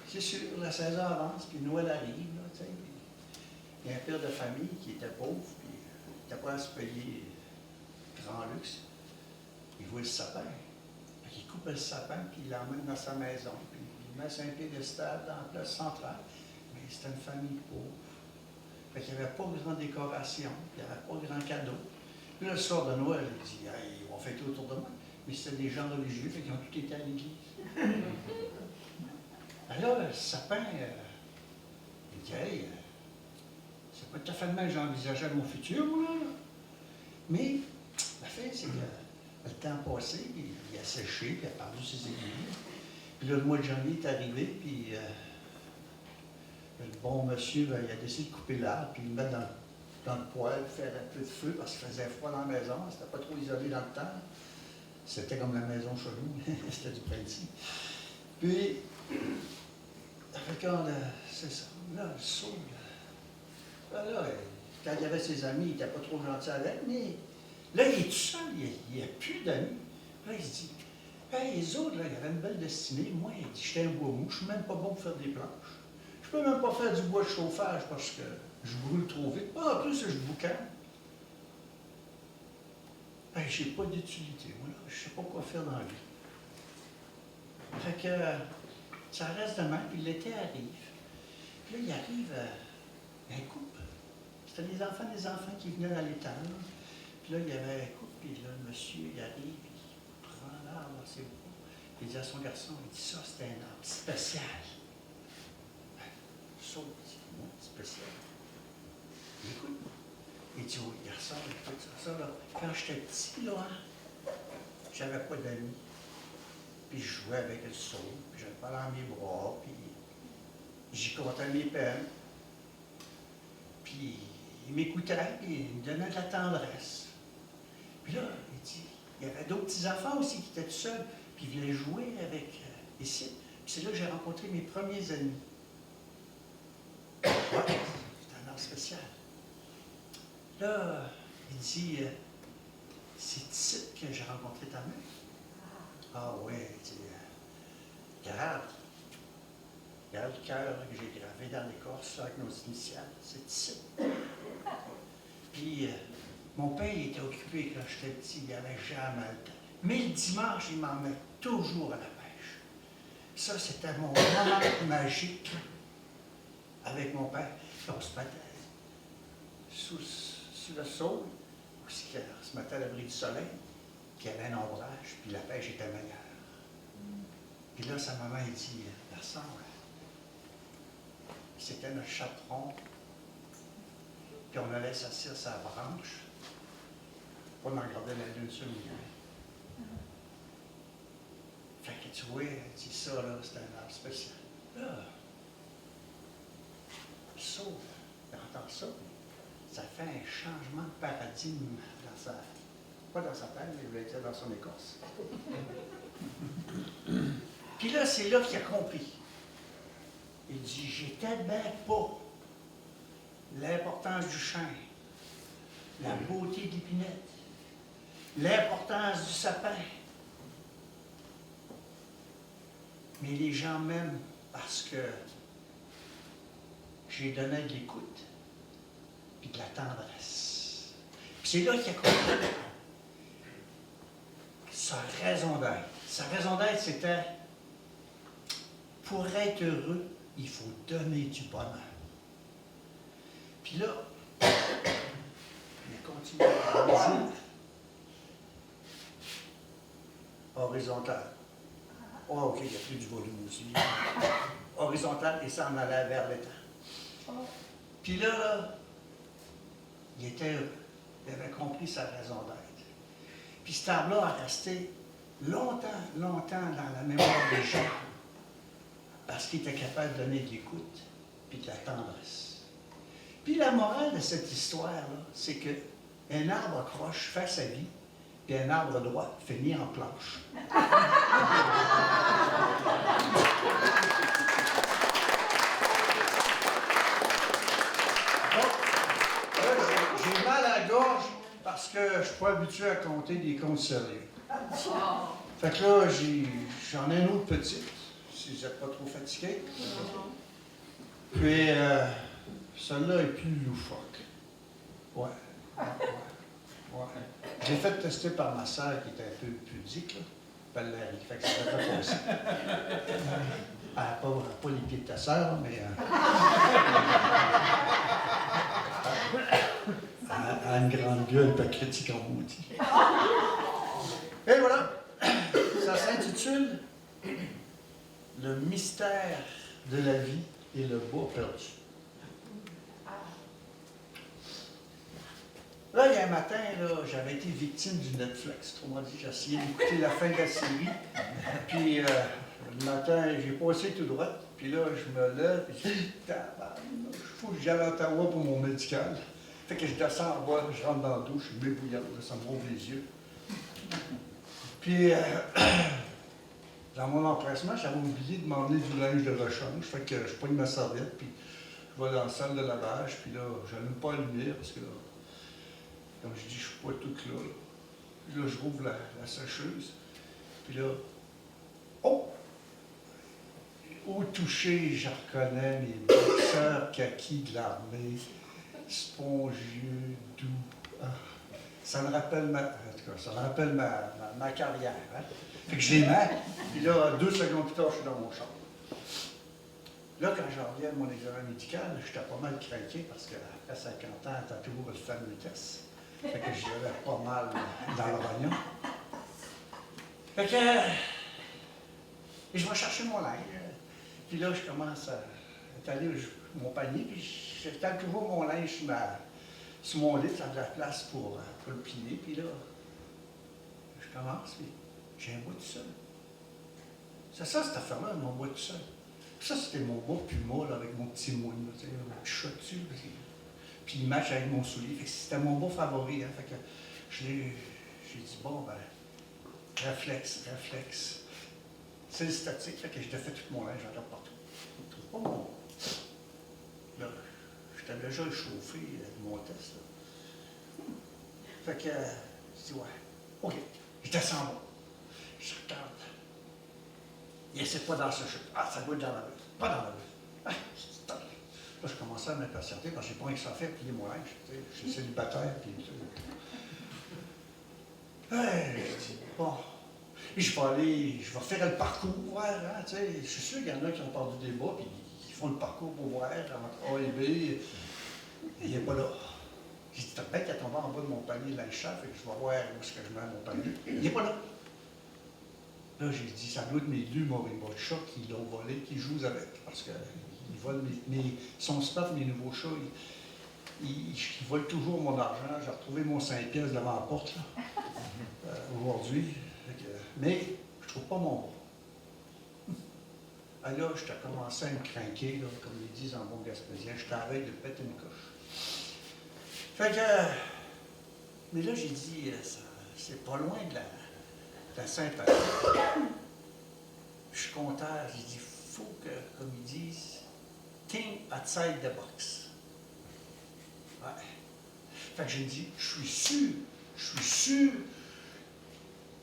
C'est sûr, la saison avance, puis Noël arrive. Là, il y a un père de famille qui était pauvre, puis il n'était pas à se payer grand luxe. Il voit le sapin. Il coupe le sapin, puis il l'emmène dans sa maison, puis il met sur un piédestal dans la place centrale. Mais c'était une famille pauvre. Fait qu'il n'y avait pas grand décoration, il n'y avait pas grand cadeau. Puis là, le soir de Noël, il dit hey, ils vont fêter autour de moi. Mais c'était des gens religieux, fait qu'ils ont tous été à l'église. Alors, le sapin, il dit hey, c'est pas tout à fait le même que j'envisageais mon futur, moi. Mais la fin, c'est que le temps passé, puis il a séché, puis il a perdu ses aiguilles. Puis là, le mois de janvier est arrivé, puis le bon monsieur, ben, il a décidé de couper l'arbre, puis le mettre dans le poêle, faire un peu de feu, parce qu'il faisait froid dans la maison, c'était pas trop isolé dans le temps. C'était comme la maison chez nous, c'était du printemps. Puis, c'est ça, là, le saut, là, quand il y avait ses amis, il n'était pas trop gentil avec, mais là, il est tout seul, il n'y a plus d'amis. Là, il se dit, hey, les autres, là, il y avait une belle destinée. Moi, il dit, j'étais un bois mou, je suis même pas bon pour faire des planches. Je peux même pas faire du bois de chauffage parce que je brûle trop vite. En plus, je boucane. Hey, j'ai pas d'utilité, moi, là. Je sais pas quoi faire dans la vie. Fait que ça reste de même, puis l'été arrive. Puis là, il arrive un couple. C'était des enfants qui venaient dans l'étang. Puis là, il y avait un couple, puis là, le monsieur, il arrive, puis il prend l'arbre dans ses bras. Il dit à son garçon, il dit, ça, c'est un arbre spécial. Ça, il dit, moi, spécial. Il écoute. Il dit, oui, garçon, écoute ça, là. Quand j'étais petit, là, j'avais pas d'amis. Puis je jouais avec le saut, puis j'avais pas dans mes bras, puis j'y comptais mes peines. Puis il m'écoutait, puis il me donnait de la tendresse. Puis là, il dit, il y avait d'autres petits-enfants aussi qui étaient tout seuls, puis ils venaient jouer avec ici. Puis c'est là que j'ai rencontré mes premiers amis. Ouais, c'est un arbre spécial. Là, il dit, c'est ici que j'ai rencontré ta mère. Ah oui, il dit, regarde le cœur que j'ai gravé dans l'écorce avec nos initiales, c'est ici. Puis, mon père il était occupé quand j'étais petit, il avait jamais le temps. Mais le dimanche, il m'emmenait toujours à la pêche. Ça, c'était mon moment magique. avec mon père. On se mettait sous le saule, aussi on se mettait à l'abri du soleil, puis il y avait un ombrage, puis la pêche était meilleure. Puis là, sa maman, elle dit, garçon, c'était notre chaperon, puis on allait s'asseoir sur la branche, on en regardait la lune sur le milieu. Fait que tu vois, elle dit ça, là, c'est un arbre spécial. Là, il sauve, il entend ça, ça fait un changement de paradigme dans sa, pas dans sa tête, mais il voulait dire dans son écorce. Puis là, c'est là qu'il a compris. Il dit, j'étais bien pas l'importance du champ, la beauté de l'épinette, l'importance du sapin. Mais les gens m'aiment parce que j'ai donné de l'écoute puis de la tendresse. Puis c'est là qu'il a compris sa raison d'être. Sa raison d'être, c'était pour être heureux, il faut donner du bonheur. Puis là, il a continué à dire horizontal. Oh, OK, il y a plus du volume aussi. Horizontal et ça en allait vers l'étang. Puis là, il était heureux. Il avait compris sa raison d'être. Puis cet arbre-là a resté longtemps dans la mémoire des gens parce qu'il était capable de donner de l'écoute puis de la tendresse. Puis la morale de cette histoire-là, c'est qu'un arbre croche fait sa vie, puis un arbre droit finit en planche. J'ai mal à la gorge parce que je ne suis pas habitué à compter des comptes sérieux. Fait que là, j'en ai une autre petite, si vous n'êtes pas trop fatigué. Puis, celle-là est plus loufoque. Ouais. J'ai fait tester par ma sœur qui était un peu pudique, là. Valérie. Fait que ça devrait passer. Elle n'a pas les pieds de ta sœur, mais. Elle a une grande gueule, pas critique en maudit. Et voilà. Ça s'intitule Le mystère de la vie et le bois perdu. Là, il y a un matin, j'avais été victime du Netflix. Autrement dit, j'ai essayé d'écouter la fin de la série. Puis, le matin, j'ai passé tout droit. Puis là, je me lève et je dis, il faut que j'aille à Ottawa pour mon médical. Fait que je descends en bas, je rentre dans la douche, je m'ébouillante, ça me rouvre les yeux. Puis, dans mon empressement, j'avais oublié de m'emmener du linge de rechange. Fait que je pogne ma serviette, puis je vais dans la salle de lavage. Puis là, j'allume pas la lumière parce que là, comme je dis, je suis pas toute là. Puis là, je rouvre la sécheuse. Puis là, oh! Au toucher, je reconnais mes boxeurs kaki de l'armée, spongieux, doux. Ah, ça me rappelle ma carrière. Hein? Fait que je les mets, puis là, 2 secondes plus tard, je suis dans mon char. Là, quand j'en reviens à mon examen médical, j'étais pas mal craqué parce qu'après 50 ans, t'as toujours le fameux test. Fait que j'y avais pas mal dans le rognon. Fait que je vais chercher mon linge. Puis là, je commence à étaler mon panier, puis j'étale toujours mon linge sur mon lit, ça a de la place pour le plier. Puis là, je commence, puis j'ai un bout tout seul. C'est ça, cette affaire-là, mon bout tout seul. Ça, c'était mon beau puma, là, avec mon petit moune, là, mon petit chat dessus. Puis il match avec mon soulier. Fait que c'était mon beau favori. Hein, fait que j'ai dit, bon, ben, réflexe. C'est le statique, fait que je défais tout mon linge, j'en regarde partout. Je trouve pas mon. Là, j'étais déjà échauffé de mon test. Là. Fait que, je dis, ouais, OK, je descends en bas. Je regarde. Il essaie pas dans ce chute. Ah, ça doit être dans la bulle. Pas dans la bulle. Ah, stop. Là, je commençais à m'impatienter parce que j'ai pas rien que ça fait plier mon linge. Je suis célibataire, puis tout. Je dis, bon. Et je vais faire le parcours, hein, tu sais. Je suis sûr qu'il y en a qui ont perdu des bas, puis ils font le parcours pour voir entre A et B. Il n'est pas là. J'ai dit, t'as bien qu'à tomber en bas de mon panier dans le champ, fait que je vais voir où est-ce que je mets mon panier. Il n'est pas là. Là, j'ai dit, ça doit être mes deux mauvais chats qui l'ont volé, qui jouent avec. Parce qu'ils volent son staff, mes nouveaux chats, ils volent toujours mon argent. J'ai retrouvé mon 5 pièces devant la porte, là, aujourd'hui. Mais je ne trouve pas mon bras. Ah là, j'étais commencé à me craquer, là, comme ils disent en bon gaspésien. J'étais à la veille de péter une coche. Fait que, mais là, j'ai dit, c'est pas loin de la Sainte-Anne. Je suis content. J'ai dit, il faut que, comme ils disent, think outside the box. Ouais. Fait que j'ai dit, je suis sûr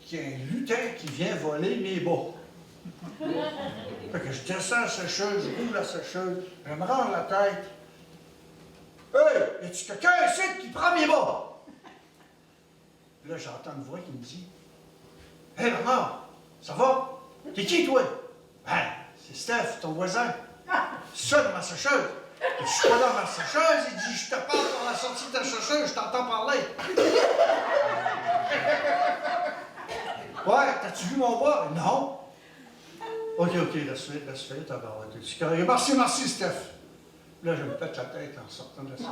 qu'il y a un lutin qui vient voler mes bas. Fait que je descends la sécheuse, je roule la sécheuse, je me rends la tête. Hey, y a-tu quelqu'un ici qui prend mes bas? Là, j'entends une voix qui me dit, hey, maman, ça va? T'es qui, toi? Ben, c'est Steph, ton voisin. C'est ça, dans ma sécheuse. Je suis pas dans ma sécheuse, il dit, je te parle par la sortie de ta sécheuse, je t'entends parler. Ouais, t'as-tu vu mon bas? Non. OK, laisse faire, tabarouette. Merci, Steph. Là, je me pète la tête en sortant de ça.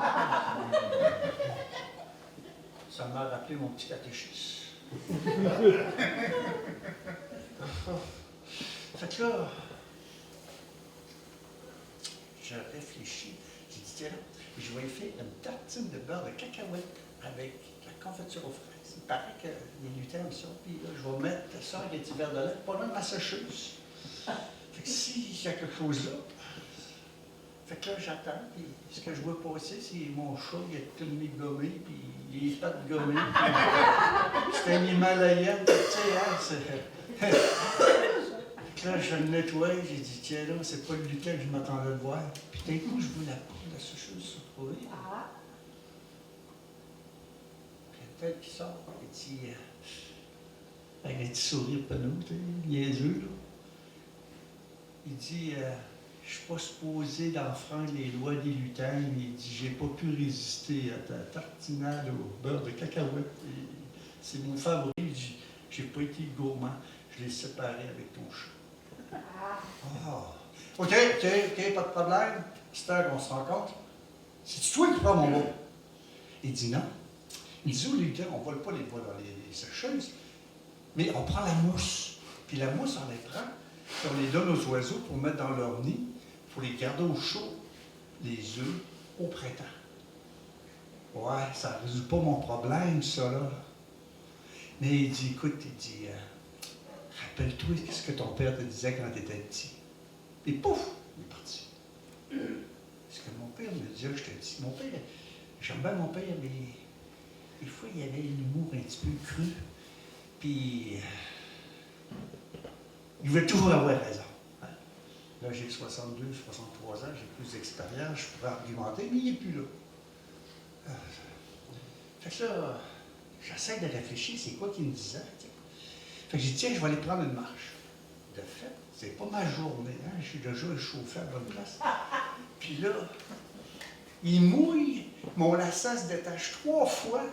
Ça m'a rappelé mon petit catéchisme. Fait que là, je réfléchis. J'ai dit, tiens, je vais faire une tartine de beurre de cacahuète avec la confiture aux fraises. Il paraît que les lutins aiment ça. Puis là, je vais mettre ça avec des petits verres de lait, pas loin de ma sécheuse. Fait que s'il y a quelque chose là, fait que là, j'attends, puis ce que je vois passer, c'est mon chat, il a tout le nez gommé, puis les pattes gommées. C'est un Himalayen, tu sais, hein, c'est... Fait que là, je le nettoie, j'ai dit, tiens là, c'est pas le lutin que je m'attendais de voir. Puis d'un coup, je vois la porte de la sécheuse se trouver. Ah. Puis la tête qui sort, avec un petit sourire penaud, tu sais, niaiseux, là. Il dit, je suis pas supposé d'enfreindre les lois des lutins, mais il dit, j'ai pas pu résister à ta tartinade au beurre de cacahuète. C'est mon favori. Il dit, j'ai pas été gourmand, je l'ai séparé avec ton chat. Ah. OK, pas de problème. C'est heure qu'on se rencontre. C'est-tu toi qui prends mon mot? Il dit non. Il dit, les lutins, on ne vole pas les bois dans les sécheuses, mais on prend la mousse. Puis la mousse, on les prend. Puis on les donne aux oiseaux pour mettre dans leur nid, pour les garder au chaud, les œufs, au printemps. Ouais, ça ne résout pas mon problème, ça, là. Mais il dit, écoute, rappelle-toi ce que ton père te disait quand tu étais petit. Et pouf, il est parti. Ce que mon père me disait, je te dis, mon père, j'aime bien mon père, mais des fois, il y avait un humour un petit peu cru. Puis... il voulait toujours avoir raison. Là, j'ai 62, 63 ans, j'ai plus d'expérience, je pourrais argumenter, mais il n'est plus là. Fait que là, j'essaie de réfléchir, c'est quoi qu'il me disait. T'sais. Fait que j'ai dit, tiens, je vais aller prendre une marche. De fait, c'est pas ma journée, hein? Je suis déjà échauffé à bonne place. Puis là, il mouille, mon lacet se détache 3 fois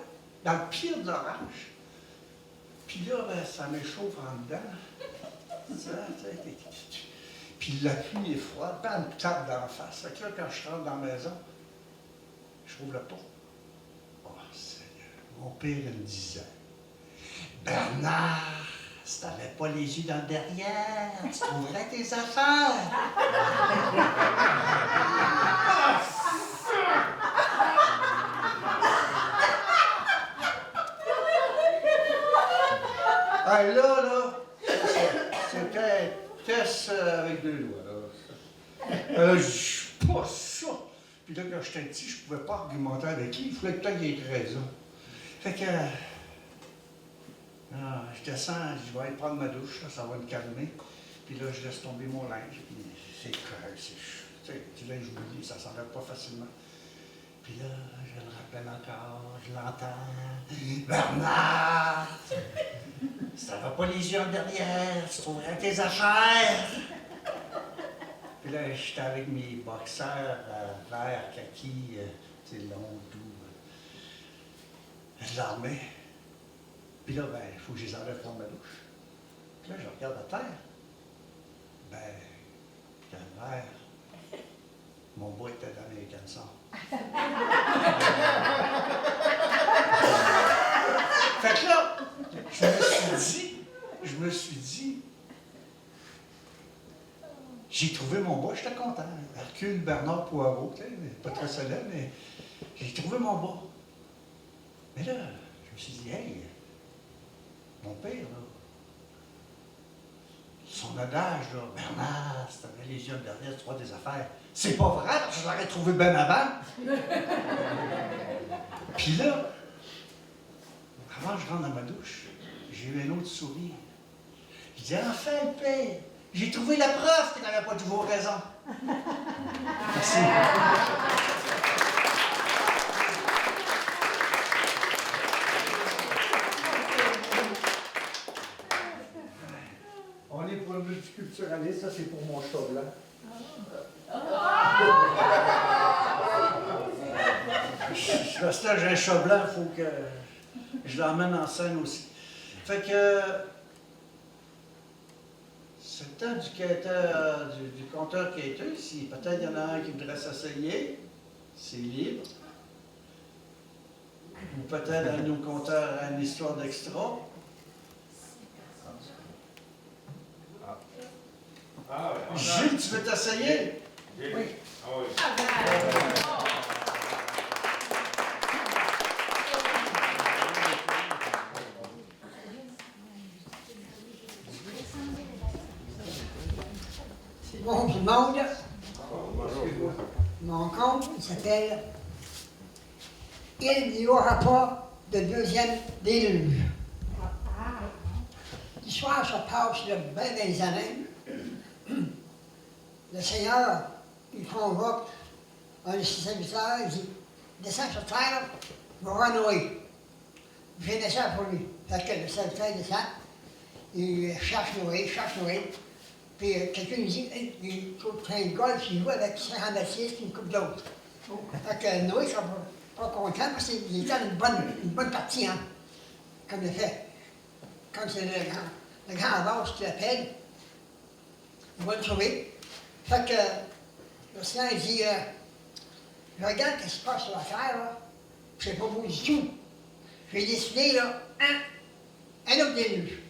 dans le pire de l'orage. Puis là, ben, ça m'échauffe en dedans. Puis la pluie est froide, puis elle me tape dans la face. Fait que là, quand je rentre dans la maison, je ouvre la porte. Oh, Seigneur, mon père me disait, Bernard, si t'avais pas les yeux dans le derrière, tu trouverais tes affaires. Ah, là, c'était un test avec 2 doigts. Je suis pas ça. Puis là, quand j'étais petit, je pouvais pas argumenter avec lui. Il fallait que qu'il ait raison. Fait que... je descends, je vais aller prendre ma douche, là, ça va me calmer. Puis là, je laisse tomber mon linge. Puis c'est correct, du linge mouillé, ça s'enlève pas facilement. Puis là, je le rappelle encore, je l'entends. Bernard! Si t'avais pas les yeux en derrière, tu trouverais tes affaires. Puis là, j'étais avec mes boxeurs verts, kaki, c'est long, doux, de l'armée. Puis là, ben, il faut que je les enlève prendre ma douche. Puis là, je regarde à terre. Ben, calvaire, mon bois était dans les caleçons. Fait que là, je me suis dit, j'ai trouvé mon bas, j'étais content. Hercule Bernard Poirot, tu sais, pas très célèbre, mais j'ai trouvé mon bas. Mais là, je me suis dit, hey, mon père, là, son adage, là, Bernard, si t'avais les yeux derrière, tu vois des affaires. C'est pas vrai, parce que je l'aurais trouvé bien avant. Puis là, avant que je rentre dans ma douche, j'ai eu un autre sourire. Je dis, enfin, père, j'ai trouvé la preuve que tu n'avais pas toujours raison. Merci. On est pour le multiculturalisme, ça c'est pour mon chat blanc. Parce que là, j'ai un chat blanc, il faut que je l'emmène en scène aussi. Fait que c'est le temps du compteur quêteux. Si peut-être il y en a un qui voudrait s'essayer, c'est libre. Ou peut-être un de nos compteurs a une histoire d'extra. Jules, tu veux t'essayer? Oui. Ah oui. Bon, tout le monde, mon compte, il s'appelle « Il n'y aura pas de deuxième déluge ». L'histoire se passe de bien des années. Le Seigneur, il convoque un de ses serviteurs, il dit « Descends sur terre, va voir Noé. » J'ai laissé pour lui. Fait que le serviteur descend, il cherche Noé, Puis quelqu'un lui dit, hey, il trouve un golf, il joue avec Saint-Jean-Baptiste et une couple d'autres. Fait que Noé sera pas content parce qu'il était dans une bonne partie, hein, comme il fait. Quand c'est le grand avance qui l'appelle, il va le trouver. Fait que le Seigneur il dit, je regarde ce qui se passe sur la terre, là, c'est pas beau du tout. J'ai décidé, là, un autre déluge.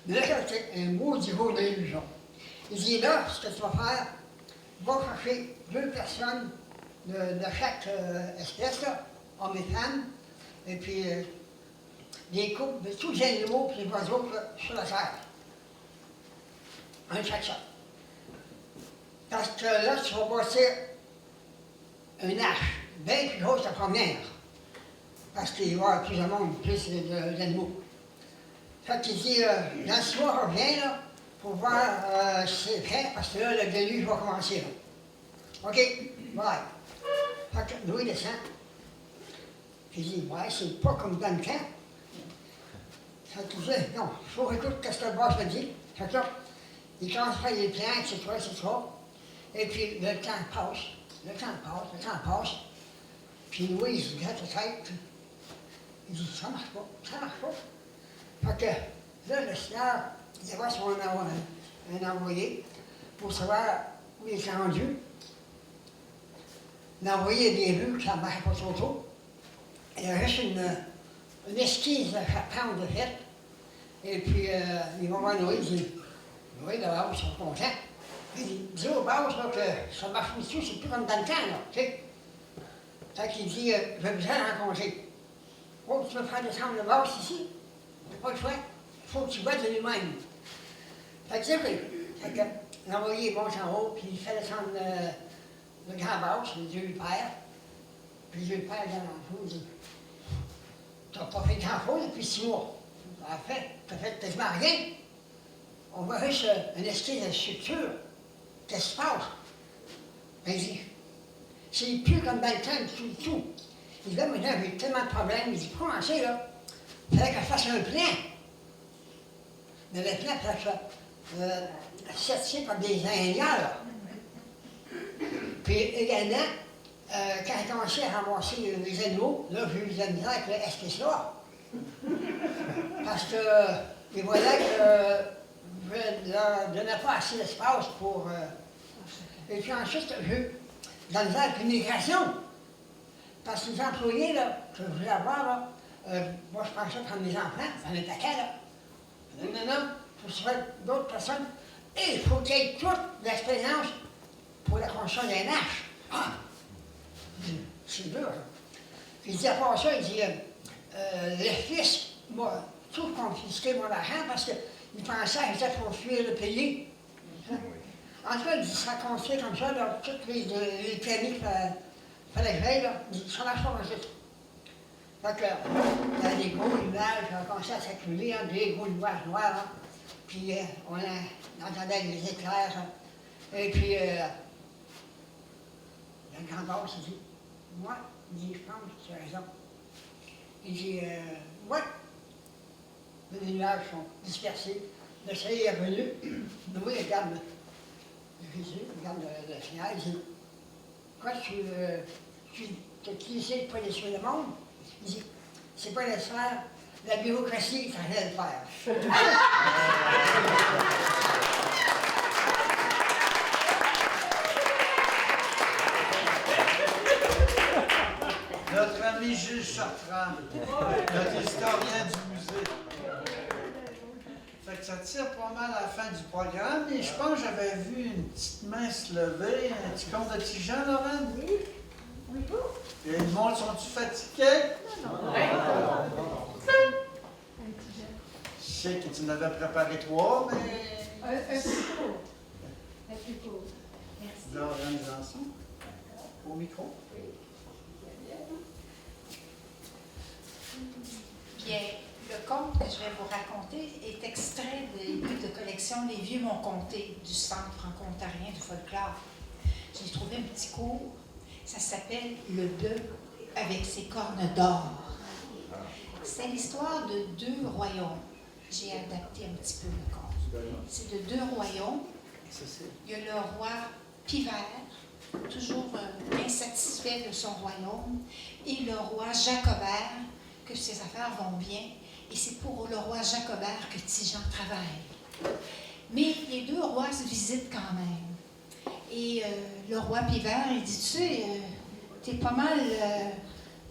Mais là, c'est un maudit beau déluge, là. Il dit là, ce que tu vas faire, va chercher 2 personnes de chaque espèce, là, hommes et femmes, et puis des couples de tous les animaux et les oiseaux là, sur la terre. Un de chaque sorte. Parce que là, tu vas bâtir une hache, bien plus grosse que la première. Parce qu'il va y avoir plus de monde, plus d'animaux. Fait qu'il dit, dans 6 mois, reviens là, pour voir si c'est prêt, parce que là, le déluge va commencer. Là. OK, bye. Fait que Louis descend. Puis il dit, ouais, c'est pas comme dans le camp. Fait qu'il dit, non, il faut écouter ce que le boss me dit. Fait que là, il commence à faire les plans, etc., etc. Et puis le temps passe. Puis Louis, il se gratte la tête. Il dit, ça marche pas. Fait que là, le Seigneur, il y avait un envoyé pour savoir où il était rendu. L'envoyé a bien vu que ça ne marchait pas trop tôt. Il y a juste une esquisse de chaque pente de fait. Et puis, il va voir Noé, il dit, Noé, d'abord, ils sont contents. Il dit au boss que ça marche plus tout, c'est plus comme dans le temps, là, tu sais. Fait qu'il dit, je vais vous rencontrer. Oh, tu veux faire descendre le boss ici? T'as pas le choix. Il faut que tu vois de lui-même. Fait que c'est vrai. Fait que l'envoyé monte en haut, puis il fait descendre le grand boss, le Dieu le Père. Puis Dieu le Père dans l'enfant, il dit, t'as pas fait grand-chose depuis 6 mois. En fait, t'as fait quasiment rien. On voit juste un esquisse de structure. Qu'est-ce qui se passe? Ben, il dit, c'est plus comme dans le temps du tout. Il dit, là, maintenant, j'ai tellement de problèmes. Il dit, pour commencer, là, il fallait que je fasse un plan. Mais le plan, il fallait que je certifié par des ingénieurs. Puis également, quand j'ai commencé à ramasser les animaux, là, j'ai eu de la misère avec le SPCA. Parce que ils voyaient que je ne leur donnais pas assez d'espace pour. Et puis ensuite, j'ai eu de la misère avec l'immigration. Parce que les employés là, que je voulais avoir, là, moi je pensais prendre mes enfants, ça en attaquait là. Non, non, non, il faut se faire d'autres personnes. Et il faut qu'il y ait toute l'expérience pour la construction d'un H. Ah! C'est dur. Il dit à part ça, il dit le fils m'a tout confisqué mon argent parce qu'il pensait que j'étais pour fuir le pays. En tout cas, il dit ça construit comme ça, là, toutes les permis qu'il fallait que j'aille, là, il dit ça marche pas comme ça. Fait que, il y a des gros nuages, on a commencé à s'accumuler, hein, des gros nuages noirs, hein. Puis on entendait les éclairs, hein. Et puis, il y a un grand boss, il dit, moi, il dit, je pense que tu as raison. Il dit, ouais, les nuages sont dispersés, le soleil est revenu, oui, regarde Jésus, regarde le Seigneur, il dit, quoi, tu as utilisé de pas laisser le monde? Il dit, c'est pas nécessaire, la bureaucratie, ça allait le faire. Notre ami Jules Chartrand, notre historien du musée. Fait que ça tire pas mal à la fin du programme, et je pense que j'avais vu une petite main se lever, un petit compte de petits gens, Laurent? Oui. Oui, vous? Et le monde, sont-tu fatigués? Non. Je sais que tu en avais préparé 3, mais... Un plus court. Un plus court. Merci. L'organisation. Au micro. Bien, le conte que je vais vous raconter est extrait des livres de collection Les Vieux m'ont conté du Centre franco-ontarien du folklore. J'ai trouvé un petit cours. Ça s'appelle Le bœuf avec ses cornes d'or. C'est l'histoire de 2 royaumes. J'ai adapté un petit peu le conte. C'est de 2 royaumes. Il y a le roi Pivert, toujours insatisfait de son royaume, et le roi Jacobert, que ses affaires vont bien. Et c'est pour le roi Jacobert que Tijan travaille. Mais les 2 rois se visitent quand même. Et le roi Pivert, il dit, tu sais, t'es pas mal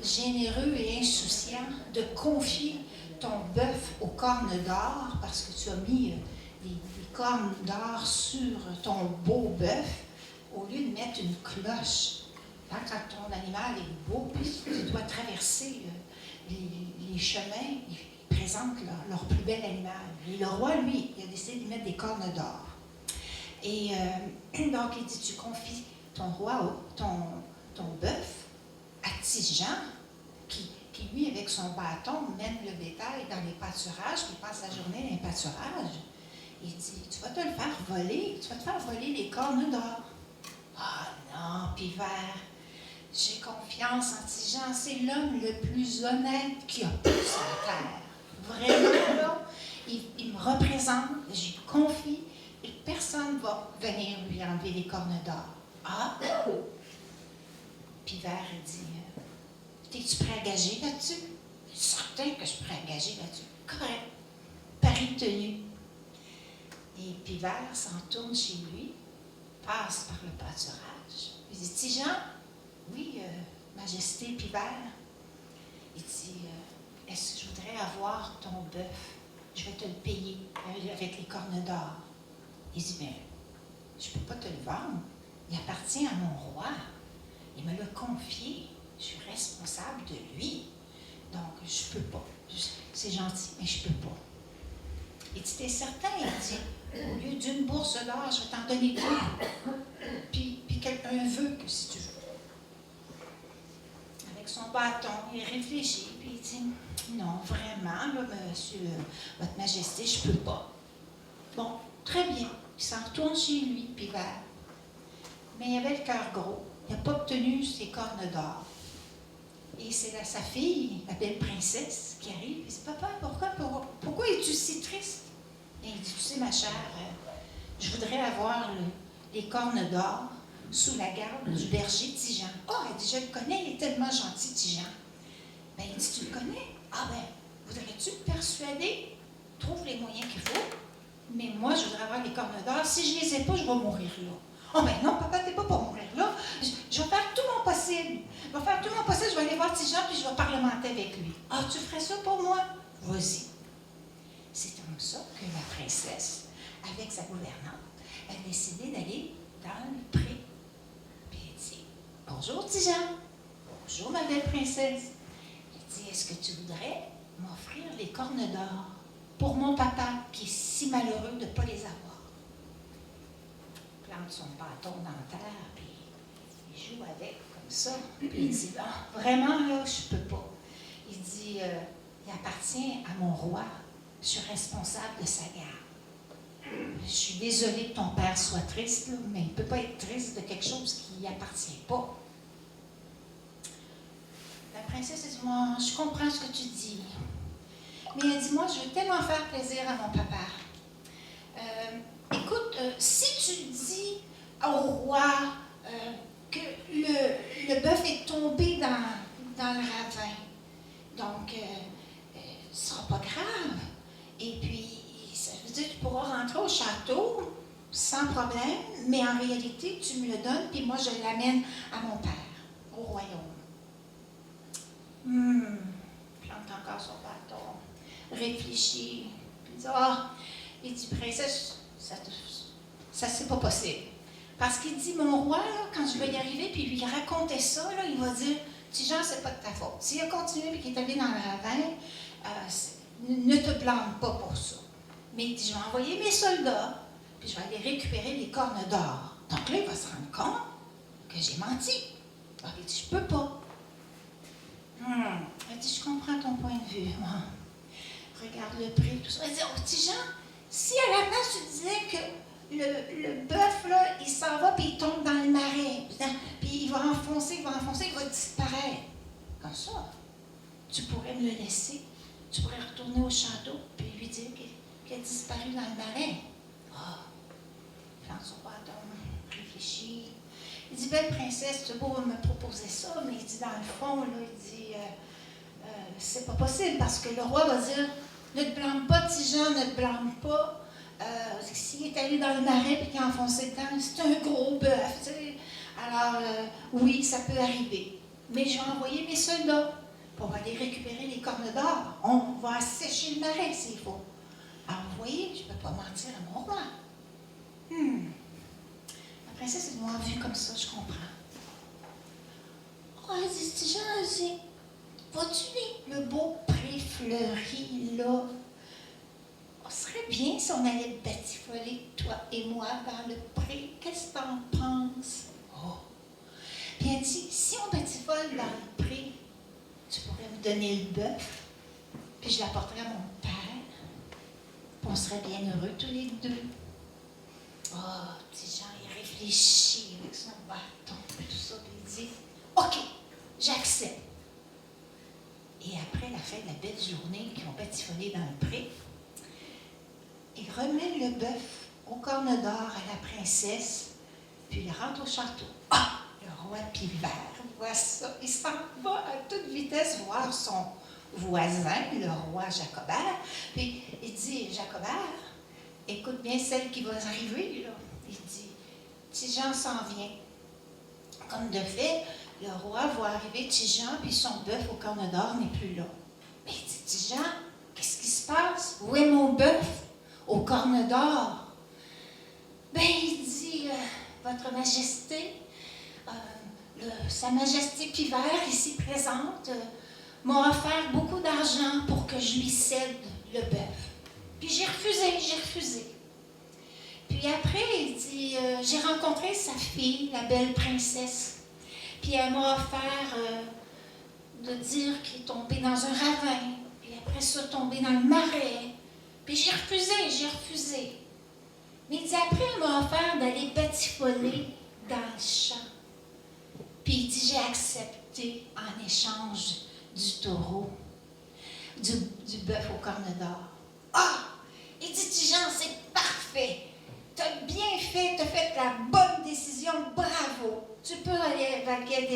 généreux et insouciant de confier ton bœuf aux cornes d'or, parce que tu as mis des cornes d'or sur ton beau bœuf, au lieu de mettre une cloche. Hein, quand ton animal est beau, puis tu dois traverser les chemins, ils présentent leur plus bel animal. Et le roi, lui, il a décidé de mettre des cornes d'or. Et donc, il dit, tu confies ton bœuf à Tijan, qui, lui, avec son bâton, mène le bétail dans les pâturages, puis passe la journée dans les pâturages. Il dit, tu vas te le faire voler, tu vas te faire voler les cornes d'or. Ah non, Pivert, j'ai confiance en Tijan, c'est l'homme le plus honnête qui a pu sur la terre. Vraiment, là, il me représente, j'y confie, et personne ne va venir lui enlever les cornes d'or. Ah! Pivert, il dit, t'es-tu prêt à gager là-dessus? Certain que je suis prêt à gager là-dessus. Correct. Pari tenu. Et Pivert s'en tourne chez lui, passe par le pâturage. Il dit, Tijan, oui, Majesté Pivert. Il dit, est-ce que je voudrais avoir ton bœuf? Je vais te le payer avec les cornes d'or. Il dit, mais je ne peux pas te le vendre. Il appartient à mon roi. Il me l'a confié. Je suis responsable de lui. Donc, je ne peux pas. C'est gentil, mais je ne peux pas. Il dit, t'es certain? Il dit, au lieu d'une bourse d'or, je vais t'en donner 2. Puis quelqu'un veut que si tu veux. Avec son bâton, il réfléchit, puis il dit, non, vraiment, là, monsieur, votre majesté, je ne peux pas. Bon, très bien. Il s'en retourne chez lui, Pivert. Mais il avait le cœur gros. Il n'a pas obtenu ses cornes d'or. Et c'est là sa fille, la belle princesse, qui arrive. Il dit, papa, pourquoi es-tu si triste? Et il dit, tu sais, ma chère, je voudrais avoir les cornes d'or sous la garde du berger Tijan. « Ah, elle dit, je le connais, il est tellement gentil, Tijan. » Ben, il dit, tu le connais? Ah ben, voudrais-tu me persuader? Trouve les moyens qu'il faut. Mais moi, je voudrais avoir les cornes d'or. Si je les ai pas, je vais mourir là. Oh ben non, papa, t'es pas pour mourir là. Je vais faire tout mon possible. Je vais faire tout mon possible, je vais aller voir Tijan, puis je vais parlementer avec lui. Ah, tu ferais ça pour moi? Vas-y. C'est comme ça que la princesse, avec sa gouvernante, a décidé d'aller dans le pré. Puis elle dit, bonjour Tijan. Bonjour ma belle princesse. Elle dit, est-ce que tu voudrais m'offrir les cornes d'or pour mon papa qui est si malheureux de ne pas les avoir? Il plante son bâton dans la terre, puis il joue avec comme ça. Puis il dit, ah, vraiment là, je peux pas. Il dit, il appartient à mon roi. Je suis responsable de sa garde. Je suis désolée que ton père soit triste, là, mais il ne peut pas être triste de quelque chose qui n'y appartient pas. La princesse a dit, moi, je comprends ce que tu dis. Mais elle dit, moi, je veux tellement faire plaisir à mon papa. Écoute, si tu dis au roi que le bœuf est tombé dans le ravin, donc ce ne sera pas grave. Et puis, ça veut dire que tu pourras rentrer au château sans problème, mais en réalité, tu me le donnes, puis moi, je l'amène à mon père, au royaume. Plante encore son bâton, réfléchit, puis dit, il dit, princesse, ça c'est pas possible. Parce qu'il dit, mon roi, là, quand je vais y arriver, puis lui raconter ça, là, il va dire, Tijan, c'est pas de ta faute. S'il a continué et qu'il est allé dans le ravin, ne te blâme pas pour ça. Mais il dit, je vais envoyer mes soldats, puis je vais aller récupérer les cornes d'or. Donc là, il va se rendre compte que j'ai menti. Alors, il dit, je peux pas. Elle dit, je comprends ton point de vue. Regarde le prix, tout ça. Elle dit, oh, Tijan, si à la place, tu disais que le bœuf, là, il s'en va, puis il tombe dans le marais, puis il va enfoncer, il va disparaître. Comme ça, tu pourrais me le laisser. Tu pourrais retourner au château, puis lui dire qu'il a disparu dans le marais. Plante son bâton, réfléchit. Il dit, belle princesse, tu as beau me proposer ça, mais il dit, dans le fond, là, il dit, c'est pas possible, parce que le roi va dire, ne te blâme pas, Tijan, ne te blâme pas. S'il est allé dans le marais et qu'il a enfoncé dedans, c'est un gros bœuf, tu sais. Alors, oui, ça peut arriver. Mais je vais envoyer mes soldats pour aller récupérer les cornes d'or. On va assécher le marais s'il faut. Alors, vous voyez, je ne peux pas mentir à mon roi. La princesse est moins vue comme ça, je comprends. Oh, elle dit, Tijan, elle dit, vois-tu le beau pré fleuri, là? Ce serait bien si on allait batifoler, toi et moi, dans le pré. Qu'est-ce que t'en penses? Puis elle dit, si on batifole dans le pré, tu pourrais me donner le bœuf, puis je l'apporterai à mon père, puis on serait bien heureux tous les deux. Petit Jean, il réfléchit avec son bâton, puis tout ça, puis il dit, OK, j'accepte. Et après la fin de la belle journée qu'ils ont batifolé dans le pré, il remet le bœuf aux cornes d'or à la princesse, puis il rentre au château. Le roi Pivert voit ça. Il s'en va à toute vitesse voir son voisin, le roi Jacobert. Puis il dit, Jacobert, écoute bien celle qui va arriver, là. Il dit, Tijan s'en vient. Comme de fait, le roi voit arriver Tijan, puis son bœuf aux cornes d'or n'est plus là. Mais il dit, Tijan, qu'est-ce qui se passe? Où est mon bœuf aux cornes d'or? Ben, il dit, Votre Majesté, Sa Majesté Pivert, ici présente, m'a offert beaucoup d'argent pour que je lui cède le bœuf. Puis j'ai refusé. Puis après, il dit, j'ai rencontré sa fille, la belle princesse. Puis elle m'a offert de dire qu'il est tombé dans un ravin. Puis après ça, tombé dans le marais. Puis j'ai refusé. Mais il dit, après, elle m'a offert d'aller batifoler dans le champ. Puis il dit, j'ai accepté en échange du taureau, du bœuf aux cornes d'or. Il dit, Tijan, c'est parfait. T'as bien fait, t'as fait la bonne décision, bravo. évacuait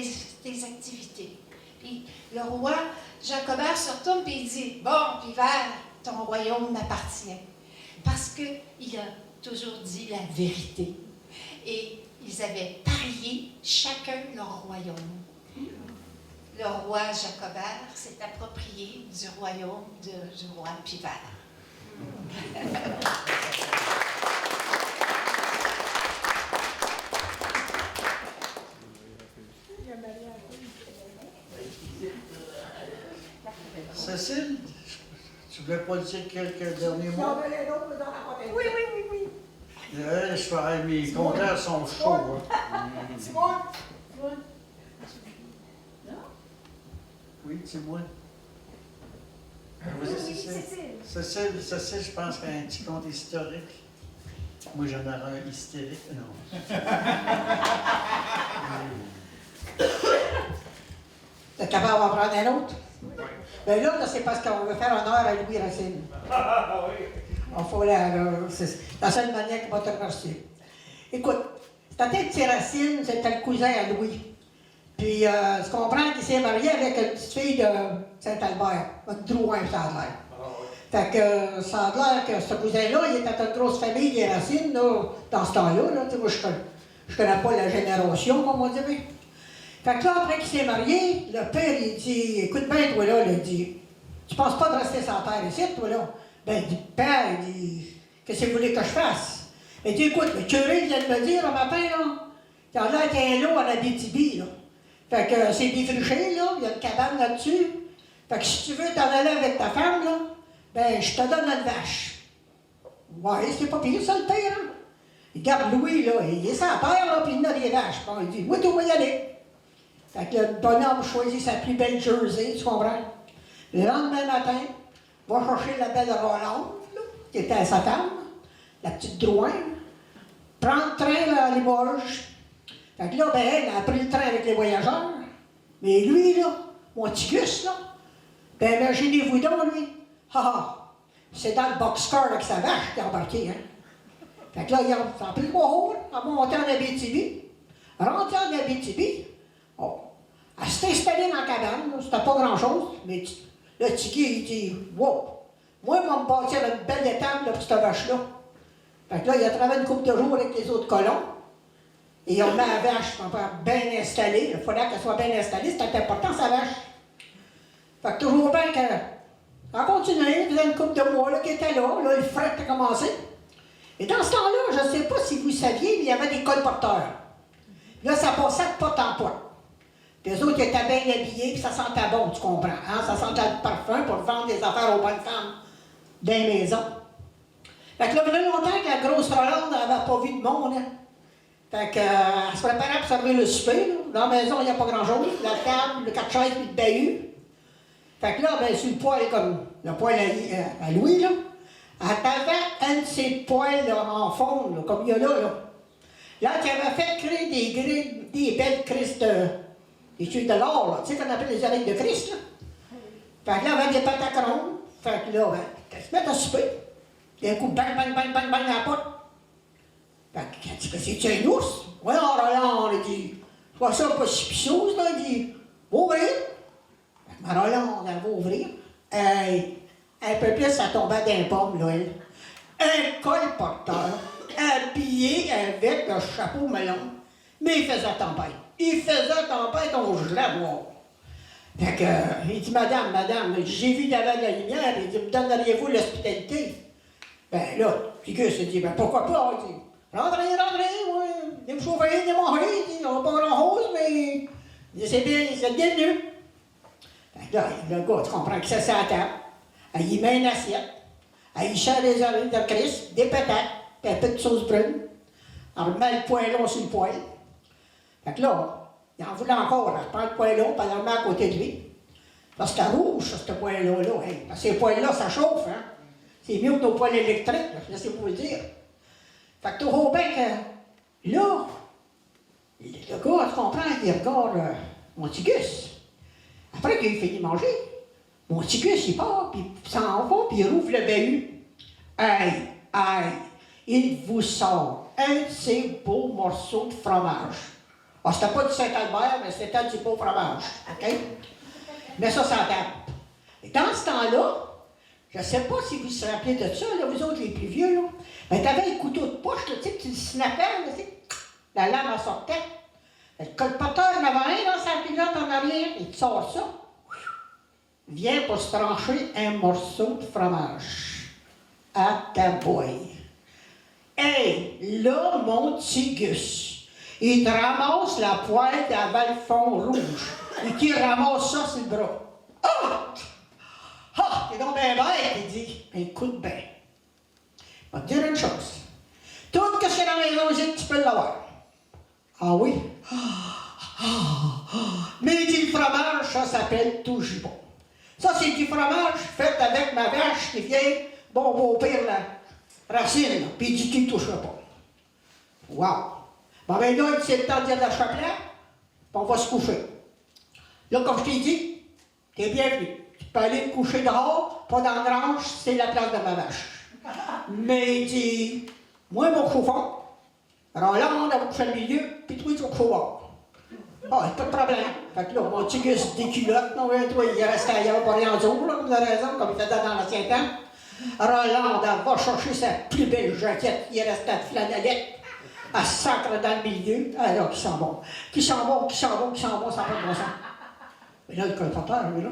des activités. Puis le roi Jacobert se retourne et il dit, bon, Pivert, ton royaume m'appartient. Parce qu'il a toujours dit la vérité. Et ils avaient parié chacun leur royaume. Le roi Jacobert s'est approprié du royaume du roi Pivert. Cécile, tu voulais pas dire quelques derniers mots? Oui, oui, oui, oui. Je ferais mes compteurs sont chauds. Hein. Simone. Oui, c'est moi. Oui, Vas-y, Cécile. Cécile, je pense qu'un petit compte historique. Moi, j'en aurais un hystérique. Non. T'es capable d'en prendre un autre? Ben là, c'est parce qu'on veut faire honneur à Louis Racine. Il faut c'est la seule manière qu'il va te remercier. Écoute, c'était petit Racine, c'était le cousin à Louis. Puis, tu comprends qu'il s'est marié avec une petite fille de Saint-Albert, un Drouin, ça a l'air. Fait que ça a l'air que ce cousin-là, il était une grosse famille des Racines, là, dans ce temps-là. Là. Moi, je connais pas la génération, comme on dirait. Fait que là, après qu'il s'est marié, le père, il dit, écoute bien, toi là, il dit, tu penses pas de rester sans terre ici, toi là? Ben, il dit, père, il dit, qu'est-ce que vous voulez que je fasse? Il dit, écoute, le curé vient de me dire un matin, là, qu'il y en a qui a un lot à la Abitibi, là. Fait que c'est défriché, là, il y a une cabane là-dessus. Fait que si tu veux t'en aller avec ta femme, là, ben, je te donne une vache. Ouais, c'est pas pire, ça, le père, hein? Il garde Louis, là, il est sans terre, là, puis il a des vaches. Bon, il dit, moi, tu vas y aller. Fait que le bonhomme choisit sa plus belle jersey, tu comprends? Le lendemain matin, va chercher la belle Rolande, là, qui était sa femme, la petite Drouin, prend le train là, à Limoges. Fait que là, ben, elle a pris le train avec les voyageurs. Mais lui, là, mon petit Gus, là, ben, imaginez-vous donc, lui. C'est dans le boxcar avec sa vache qui a embarqué, hein. Fait que là, il a pris le haut, a monté en Abitibi, rentré en Abitibi. Oh. Elle s'est installée dans la cabane, c'était pas grand-chose, mais le Tiki, il dit, wow, moi, je vais me bâtir une belle étable là, pour cette vache-là. Fait que là, il a travaillé une couple de jours avec les autres colons. Et on met la vache bien installée. Il fallait qu'elle soit bien installée, c'était important, sa vache. Fait que toujours bien qu'elle a continué, il faisait une couple de mois là, qui était là, le fret a commencé. Et dans ce temps-là, je ne sais pas si vous saviez, mais il y avait des colporteurs. Là, ça passait de porte en porte. Puis eux autres, ils étaient bien habillés, puis ça sentait bon, tu comprends. Hein? Ça sentait le parfum pour vendre des affaires aux bonnes femmes dans les maisons. Fait que là, il y avait longtemps que la grosse Rolande n'avait pas vu de monde. Hein? Fait qu'elle se préparait pour servir le souper. Là. Dans la maison, il n'y a pas grand-chose. La table, le 4 chaises, puis le bahut. Fait que là, ben, sur le poêle, comme le poêle à Louis, là, elle avait un de ces poêles là, en fonte, là, comme il y a là. Là, tu avais fait créer des belles crises de l'or, là. Tu sais qu'on appelle les oreilles de Christ, là. Fait que là, avec des patacrons. Fait que là, ben, elle se met à souper. D'un coup, bang, bang, bang, bang, bang, à la porte. Fait que, elle dit, c'est-tu un ours? Ouais, Roland, il dit, je vois ça pas si chose, là. Il dit, va ouvrir. Fait que ma Roland, elle va ouvrir. Un peu plus, ça tombait d'un pomme, là, elle. Un colporteur, habillé avec un chapeau melon. Mais il faisait tempête. Il faisait tempête, on gelait boire. Fait que, il dit, madame, j'ai vu qu'il y avait de la lumière, il dit, me donneriez-vous l'hospitalité? Ben là, Pigus s'est dit, ben pourquoi pas? Il dit, rentrez, oui, venez me chauffer, venez manger, il dit, on n'a pas grand-chose, mais il dit, c'est bien, c'est bienvenu. Fait que là, le gars, tu comprends, qu'il s'assied à la table, il y met une assiette, il cherche des oreilles de Christ, des patates, puis un peu de sauce brune, on met le poêlon sur le poêle. Fait que là, il en voulait encore, elle prend le poêlon, puis elle le met à côté de lui. Parce que c'était rouge, ce poêlon-là. Hein. Parce que ces poêles-là, ça chauffe, hein. C'est mieux que nos poêles électriques, laissez-vous le dire. Fait que toujours bien que, là, le gars, tu comprends, il regarde mon petit Gus. Après qu'il ait fini de manger, mon petit Gus, il part, puis il s'en va, puis il rouvre le bahut. Aïe, il vous sort un de ces beaux morceaux de fromage. Ah, c'était pas du Saint-Albert, mais c'était du beau fromage. OK? Mais ça, c'est la table. Et dans ce temps-là, je ne sais pas si vous vous rappelez de ça, là, vous autres les plus vieux, là. Ben, t'avais le couteau de poche, là, tu sais, que tu le snappais, là, tu sais. La lame en sortait. Le colporteur en avait un dans sa culotte en arrière, et tu sors ça. Vient pour se trancher un morceau de fromage. À ta boy. Hey, là, mon petit Gus, il te ramasse la poêle avant le fond rouge. Et qui ramasse ça sur le bras. Ah! Ah! T'es donc bien bête, il dit. Écoute bien. Je vais te dire une chose. Tout ce que c'est dans la maison, ici, tu peux l'avoir. Ah oui? Mais dit le fromage, ça s'appelle tout jupon. Ça, c'est du fromage fait avec ma vache qui vient, bon, beau-père, la racine, puis il dit, tu ne toucheras pas. Wow! Bon, ben là, c'est le temps de dire la chapelet, puis on va se coucher. Là, comme je t'ai dit, t'es bienvenu. Tu peux aller te coucher dehors, pas dans le range, c'est la place de ma vache. Mais il dit, moi, mon chauffeur, Roland, on va coucher au milieu, puis toi, tu vas coucher au bord. Ah, pas de problème. Fait que là, mon petit Gus des culottes, non, hein, toi, il est resté ailleurs pour rien en jour, là, vous avez raison, comme il faisait dans l'ancien temps. Roland, va chercher sa plus belle jaquette, il est resté à flanellette, à sacre dans le milieu. Ah là, qui sent bon. Qui sent bon, qui sent bon, qui sent bon, ça n'a pas de bon sens. Mais là, le colporteur, lui, là,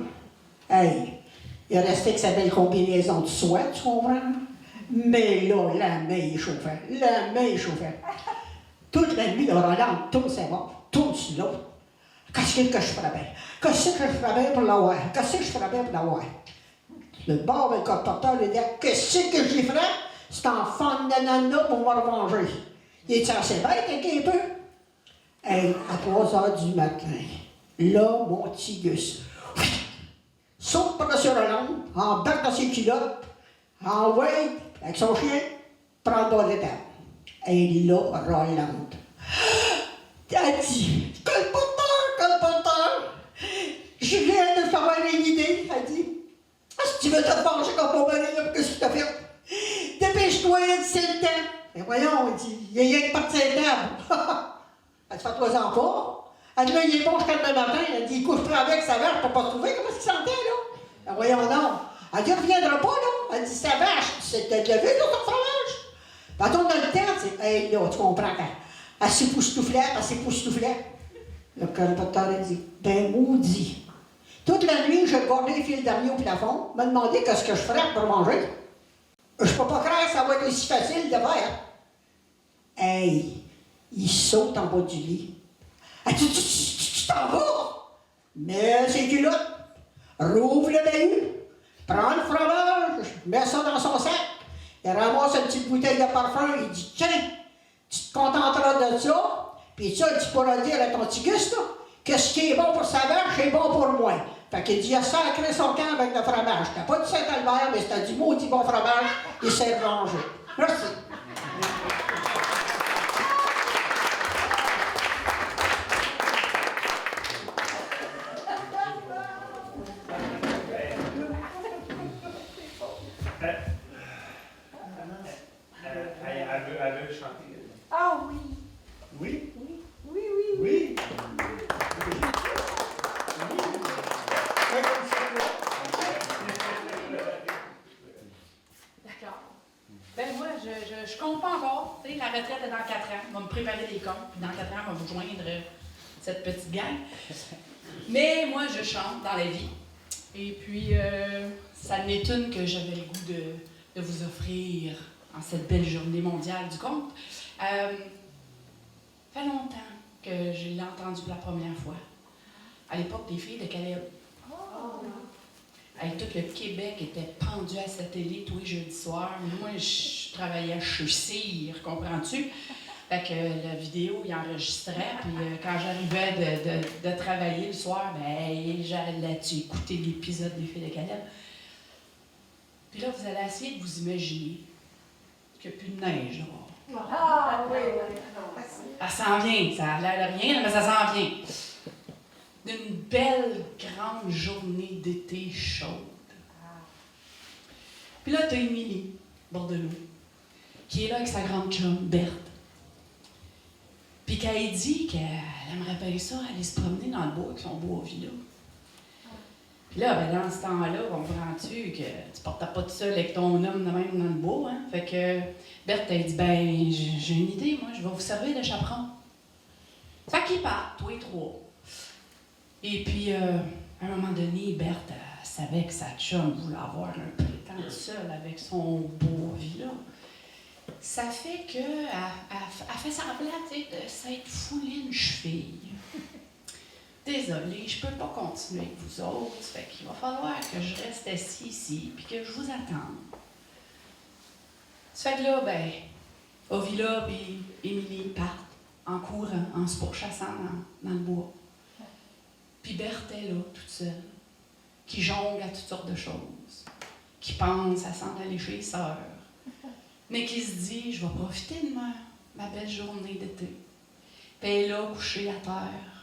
hey, il est resté avec sa belle combinaison de soie, tu comprends? Mais là, la main est chauffée. La main est chauffée. Toute la nuit, le Roland tourne ses morts, tourne sur l'autre. Qu'est-ce que je ferais bien? Qu'est-ce que je ferais bien pour l'avoir? Qu'est-ce que je ferais bien pour l'avoir? Le bord du colporteur lui dit, qu'est-ce que j'y ferais? C'est en fan de nana pour me revenger. Il est assez bête, un peu? Hey, à 3 heures du matin, là, mon petit Gus saute par sur Roland, embarque dans ses culottes, envoie avec son chien, prend le bas de table. Et là, Roland a dit, colporteur, je viens de savoir une idée. Elle dit, si tu veux te venger comme mon mari, qu'est-ce que tu as fait? Dépêche-toi, c'est le temps. Mais voyons, il dit, il y a rien que parti à la table. Elle dit, fais-toi-en pas. Elle dit, là, il est bon jusqu'à demain matin. Elle dit, il couche-toi avec sa vache pour pas se trouver. Comment est-ce qu'il sentait, là? Ben, voyons donc. Elle dit, il ne reviendra pas, là. Elle dit, sa vache, c'est de lever, là, ton fromage. Quand on a le temps, c'est, hey, là, tu comprends, elle s'époustouflait. Le colporteur a dit, ben, maudit. Toute la nuit, je bordais les fils d'araignée au plafond, m'a demandé qu'est-ce que je ferais pour manger. Je peux pas croire que ça va être aussi facile de faire. Hey, il saute en bas du lit. Elle dit, tu t'en vas? Mets ses culottes, rouvre le bahut, prends le fromage, mets ça dans son sac. Il ramasse une petite bouteille de parfum, il dit, tiens, tu te contenteras de ça, puis ça, tu pourras dire à ton petit Gus, là, que ce qui est bon pour sa vache est bon pour moi. Fait qu'il dit, il a sacré son camp avec le fromage. C'était pas du Saint-Albert, mais c'était du maudit bon fromage, il s'est rangé. Merci. Elle veut chanter. Ah oui. Oui? Oui, oui, oui. Oui? D'accord. Ben moi, je compte pas encore. Tu sais, la retraite est dans 4 ans. On va me préparer des comptes. Puis dans 4 ans, on va vous joindre cette petite gang. Mais moi, je chante dans la vie. Et puis, ça n'est une que j'avais le goût de vous offrir en cette belle journée mondiale du conte. Ça fait longtemps que je l'ai entendu pour la première fois. À l'époque des filles de Caleb. Tout le Québec était pendu à sa télé tous les jeudis soirs. Moi, je travaillais chez Cire, comprends-tu? Fait que la vidéo, il enregistrait, puis quand j'arrivais de travailler le soir, ben, j'allais écouter l'épisode des filles de Caleb. Puis là, vous allez essayer de vous imaginer qu'il n'y a plus de neige dehors. Ah oui, oui. Ça s'en vient, ça a l'air de rien, mais ça s'en vient. D'une belle grande journée d'été chaude. Puis là, t'as Émilie Bordelot, qui est là avec sa grande chum, Berthe. Puis qu'elle dit qu'elle elle aimerait bien ça, aller se promener dans le bois avec son beau villa. Puis là, ben, dans ce temps-là, comprends-tu que tu portais pas tout seul avec ton homme de même dans le bois, hein? Fait que Berthe, elle dit, ben, j'ai une idée, moi, je vais vous servir de chaperon. Fait qu'ils partent, tous les trois. Et puis, à un moment donné, Berthe, elle savait que sa chum voulait avoir un peu de temps seul avec son beau villa. Ça fait qu'elle fait semblant, tu sais, de s'être foulée une cheville. Désolée, je peux pas continuer avec vous autres, fait qu'il va falloir que je reste assis ici puis que je vous attende. Ça fait que là, ben, Ovila et Émilie partent en courant, en se pourchassant dans le bois. Puis Berthe est là, toute seule, qui jongle à toutes sortes de choses, qui pense à s'en aller chez les sœurs, mais qui se dit, je vais profiter de ma belle journée d'été. Puis elle est là, couchée à terre,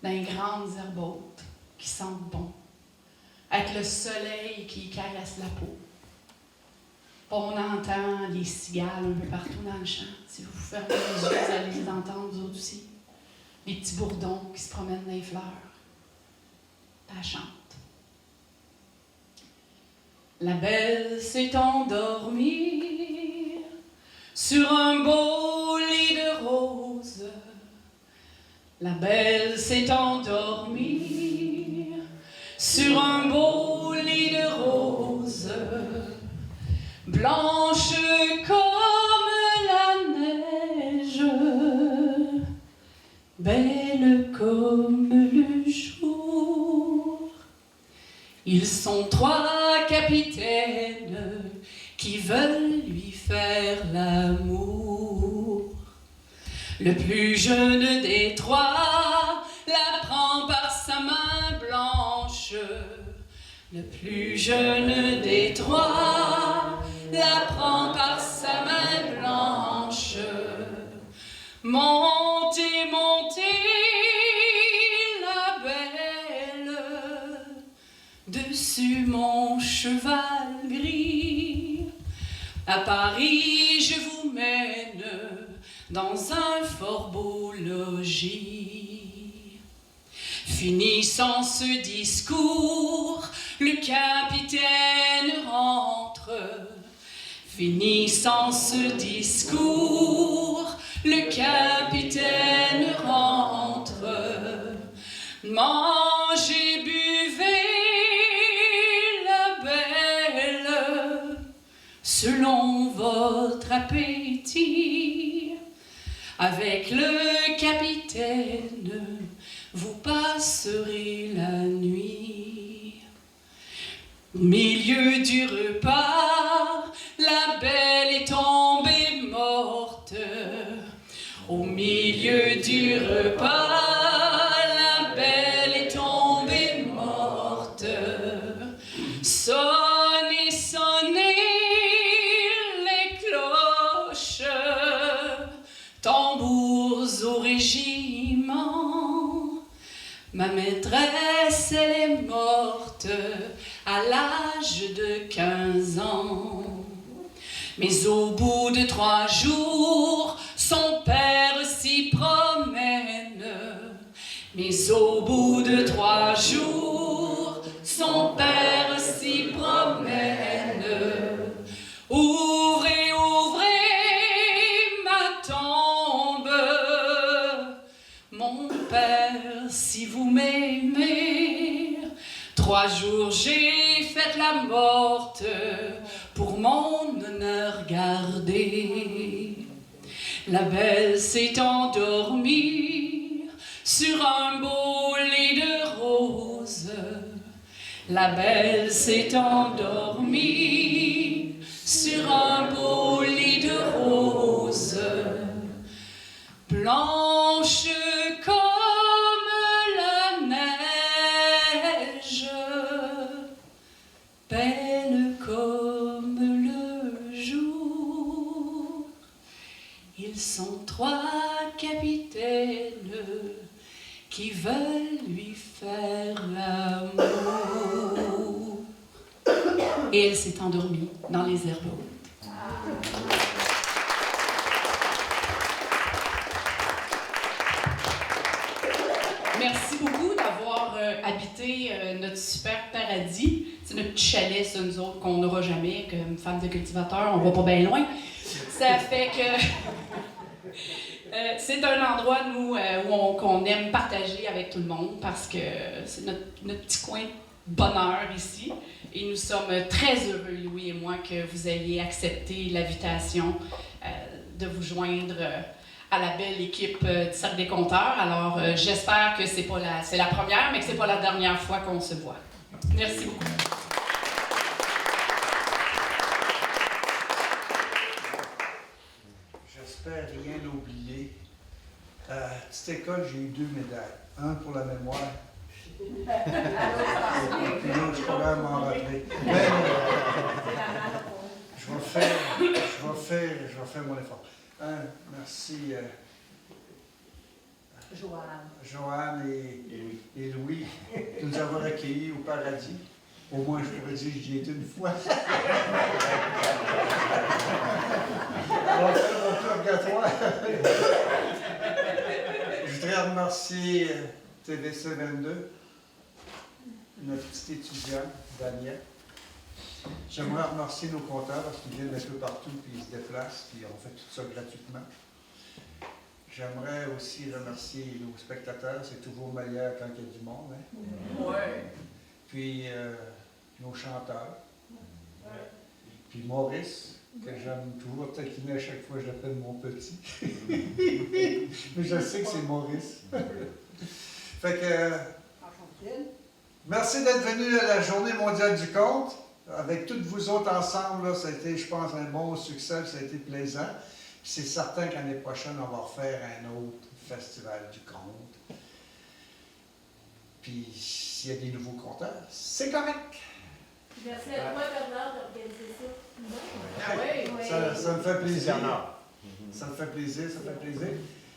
dans les grandes herbes hautes qui sentent bon, avec le soleil qui caresse la peau. Puis on entend les cigales un peu partout dans le champ. Si vous fermez les yeux, vous allez les entendre, vous autres aussi. Les petits bourdons qui se promènent dans les fleurs. Puis elle chante. La belle s'est endormie sur un beau lit de roses. La belle s'est endormie sur un beau lit de roses, blanche comme la neige, belle comme le jour. Ils sont trois capitaines qui veulent lui faire l'amour. Le plus jeune des trois la prend par sa main blanche. Le plus jeune des trois la prend par sa main blanche. Montez, montez, la belle, dessus mon cheval gris. À Paris, je vous mène dans un fort beau logis. Finissant ce discours, le capitaine rentre. Finissant ce discours, le capitaine rentre. Mangez, buvez, la belle, selon votre appétit. Avec le capitaine, vous passerez la nuit. Au milieu du repas, la belle est tombée morte. Au milieu du repas, la belle est tombée morte. Sonnez, sonnez les cloches, tambours au régiment. Ma maîtresse, elle est morte à l'âge de 15 ans. Mais au bout de 3 jours, son père s'y promène. Mais au bout de 3 jours, son père s'y promène. Ouvrez, ouvrez ma tombe, mon père, si vous m'aimez. 3 jours j'ai fait la morte pour mon honneur gardé. La belle s'est endormie sur un beau lit de roses. La belle s'est endormie sur un beau lit de roses, blanche comme la neige, belle comme le jour. Ils sont 3 capitaines qui veulent lui faire l'amour. Et elle s'est endormie dans les herbes hautes. super paradis. C'est notre petit chalet, ça, nous autres, qu'on n'aura jamais, comme femme de cultivateur, on va pas bien loin. Ça fait que c'est un endroit, nous, qu'on aime partager avec tout le monde parce que c'est notre petit coin de bonheur ici. Et nous sommes très heureux, Louis et moi, que vous ayez accepté l'invitation de vous joindre à la belle équipe du Cercle des Conteurs. Alors, j'espère que c'est la première, mais que c'est pas la dernière fois qu'on se voit. Merci beaucoup. J'espère rien oublier. À cette école, j'ai eu 2 médailles. Un pour la mémoire. Et puis l'autre, je pourrais m'en rappeler. Mais je vais faire mon effort. Merci Joanne et Louis de nous avoir accueillis au paradis. Au moins, je pourrais dire que j'y étais une fois. On va faire mon purgatoire. Je voudrais remercier TVC 22, notre petite étudiante, Danielle. J'aimerais remercier nos compteurs parce qu'ils viennent un peu partout, puis ils se déplacent, puis on fait tout ça gratuitement. J'aimerais aussi remercier nos spectateurs, c'est toujours meilleur quand il y a du monde. Hein? Ouais. Puis nos chanteurs. Puis Maurice, que j'aime toujours taquiner à chaque fois que j'appelle mon petit. Mais je sais que c'est Maurice. Fait que, merci d'être venu à la Journée mondiale du conte. Avec toutes vous autres ensemble, là, ça a été, je pense, un bon succès, ça a été plaisant. Puis c'est certain qu'année prochaine, on va refaire un autre festival du conte. Puis s'il y a des nouveaux conteurs, c'est correct. Merci à toi, Bernard, d'organiser ça. Ah oui? Ça me fait plaisir. Ça me fait plaisir, ça me fait plaisir.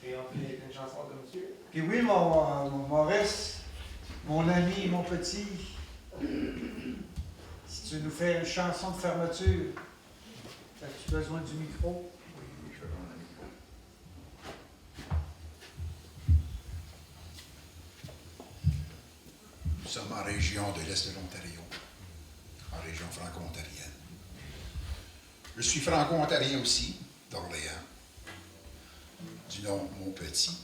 Et on fait une chanson comme monsieur. Puis oui, mon Maurice, mon ami, mon petit, si tu nous fais une chanson de fermeture, as-tu besoin du micro? Oui, je vais prendre le micro. Nous sommes en région de l'Est de l'Ontario, en région franco-ontarienne. Je suis franco-ontarien aussi, d'Orléans, du nom Mon Petit.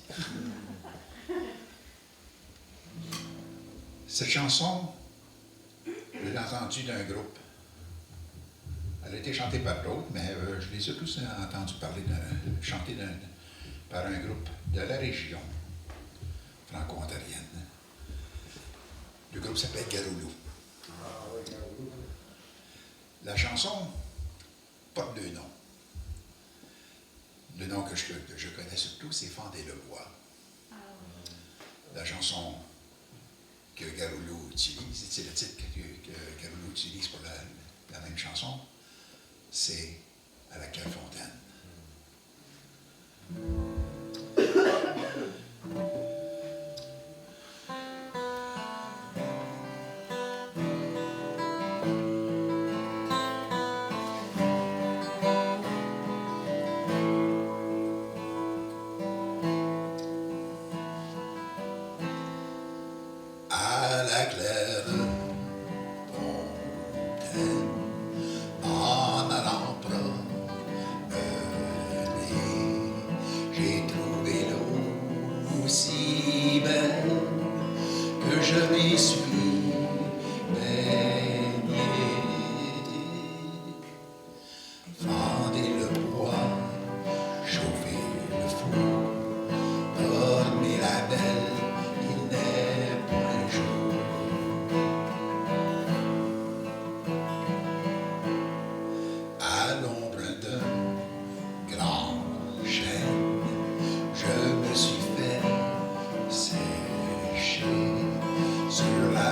Cette chanson, je l'ai entendue d'un groupe. Elle a été chantée par d'autres, mais je les ai tous entendus parler, chanter par un groupe de la région franco-ontarienne. Le groupe s'appelle Garoulou. La chanson porte 2 noms. Le nom que je connais surtout, c'est Fendez le bois. La chanson que Garoulou utilise, c'est le titre que Garoulou utilise pour la même chanson, c'est À la Clairefontaine. À la Clairefontaine, en allant promener, j'ai trouvé l'eau si belle que je m'y suis baigné. Fendez le bois, chauffez le four, dormez la belle, il n'est point jour. À l'ombre d'un grand chêne, je me suis fait sécher sur la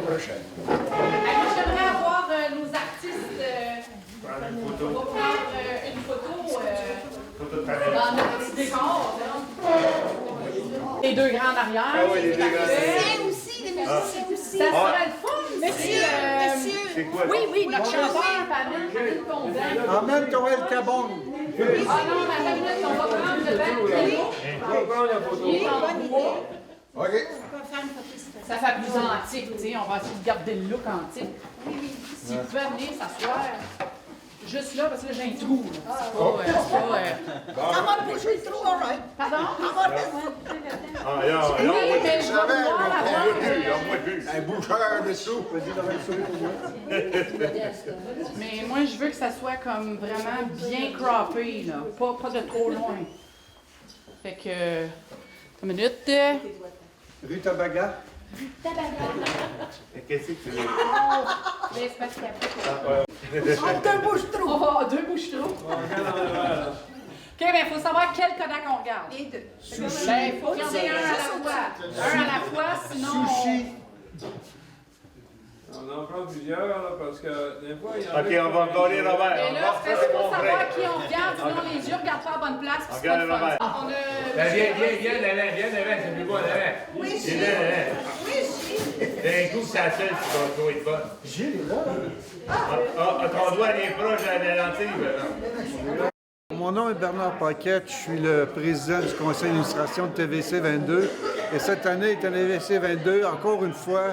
prochaine. Moi, j'aimerais avoir nos artistes. On va prendre une photo dans notre petit décor. Là. Les deux grands en arrière. Ah oui, les deux grands. Les musiciens aussi, les musiciens aussi. Ça serait le fun, Monsieur, monsieur. C'est quoi? Oui, notre chanteur, Pamela Condon. Emmène ton El Cabong. Ah non, mais attends une minute, on va prendre le bac. On va prendre la photo. Il est en bois. OK. On va faire une photo, s'il te plaît. Ça fait plus antique, tu sais. On va essayer de garder le look antique. Oui, oui. S'il pouvait venir s'asseoir juste là, parce que là, j'ai un trou. Là. C'est pas, Ça va bouger le trou, all right. Pardon? Ah, là, Oui, mais je vais vouloir avoir... Un boucheur de soupe. Mais moi, je veux que ça soit comme vraiment bien croppé, là. Pas de trop loin. Fait que... Une minute. Rue Tabaga. Qu'est-ce que tu veux? Mais c'est parce qu'il y a Deux bouches-trous. Oh, deux bouches-trous. OK, bien, il faut savoir quel Kodak on regarde. Les deux. Ben, il faut regarder un à la fois. Un à la fois, sinon... Sushi. On en prend plusieurs, là, parce que des fois, il y en a... OK, on va regarder Robert. Et là, c'est parce qu'il faut savoir qui on regarde, sinon les yeux ne regardent pas à la bonne place. puis c'est pas le fun. On a... Ben, viens devant, c'est plus beau, devant. Oui, Viens Gilles. devant. Oui, Gilles. D'un coup, c'est la seule qui va trouver de bonne. Gilles est là. Ton doigt est proche de la lentille, là. Mon nom est Bernard Paquette, je suis le président du conseil d'administration de TVC 22. Et cette année, TVC 22, encore une fois,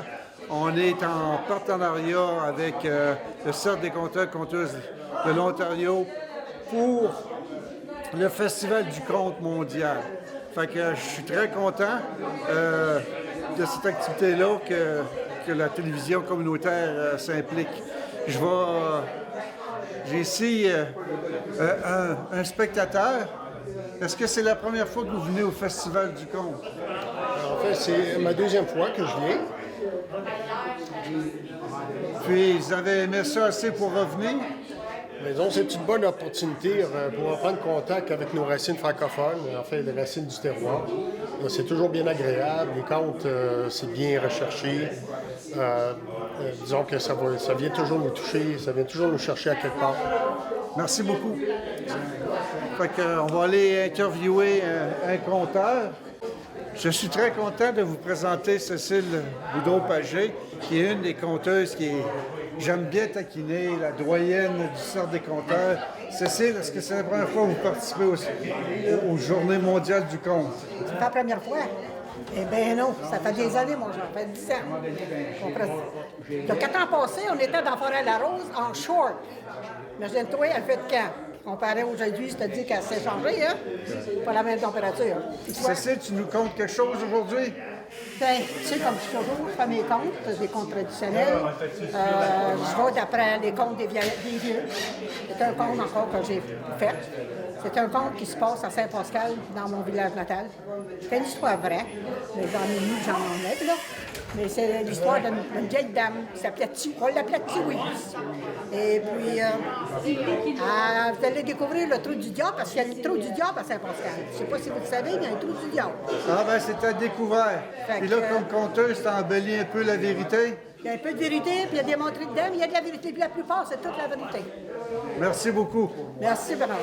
on est en partenariat avec le Cercle des compteurs et compteuses de l'Ontario pour le Festival du conte mondial. Fait que je suis très content de cette activité-là que la télévision communautaire s'implique. J'ai ici un spectateur. Est-ce que c'est la première fois que vous venez au Festival du conte? En fait, c'est ma deuxième fois que je viens. Puis, vous avez aimé ça assez pour revenir? Mais donc, c'est une bonne opportunité pour prendre contact avec nos racines francophones, en fait, les racines du terroir. C'est toujours bien agréable. Les contes, c'est bien recherché. Disons que ça vient toujours nous toucher, ça vient toujours nous chercher à quelque part. Merci beaucoup. Fait qu'on va aller interviewer un conteur. Je suis très content de vous présenter Cécile Boudreau-Pagé, qui est une des conteuses j'aime bien taquiner, la doyenne du Cercle des compteurs. Cécile, est-ce que c'est la première fois que vous participez aux Journées mondiales du conte? C'est pas la première fois. Eh bien non, ça fait des années, mon genre, ça fait 10 ans. Il y a 4 ans passés, on était dans Forêt-la-Rose en short. Imagine-toi, elle fait de camp. Comparé aujourd'hui, c'est-à-dire qu'elle s'est changée, hein? Pas la même température. Cécile, tu nous comptes quelque chose aujourd'hui? Ben, tu sais, comme je suis toujours, je fais mes comptes, des comptes traditionnels. Je vais d'après les comptes des vieux. C'est un compte encore que j'ai fait. C'est un conte qui se passe à Saint-Pascal, dans mon village natal. C'est une histoire vraie. Mais j'en ai mis, j'en enlève, là. Mais c'est l'histoire d'une vieille dame qui s'appelait on l'appelait Tiwis. Et puis, vous allez découvrir le trou du diable, parce qu'il y a le trou du diable à Saint-Pascal. Je ne sais pas si vous le savez, mais il y a un trou du diable. Ah ben, c'est à découvert. Puis là, comme conteuse, t'as embelli un peu la vérité? Il y a un peu de vérité, puis il y a des montrées dedans, mais il y a de la vérité. Puis la plupart, c'est toute la vérité. Merci beaucoup. Merci, Bernard.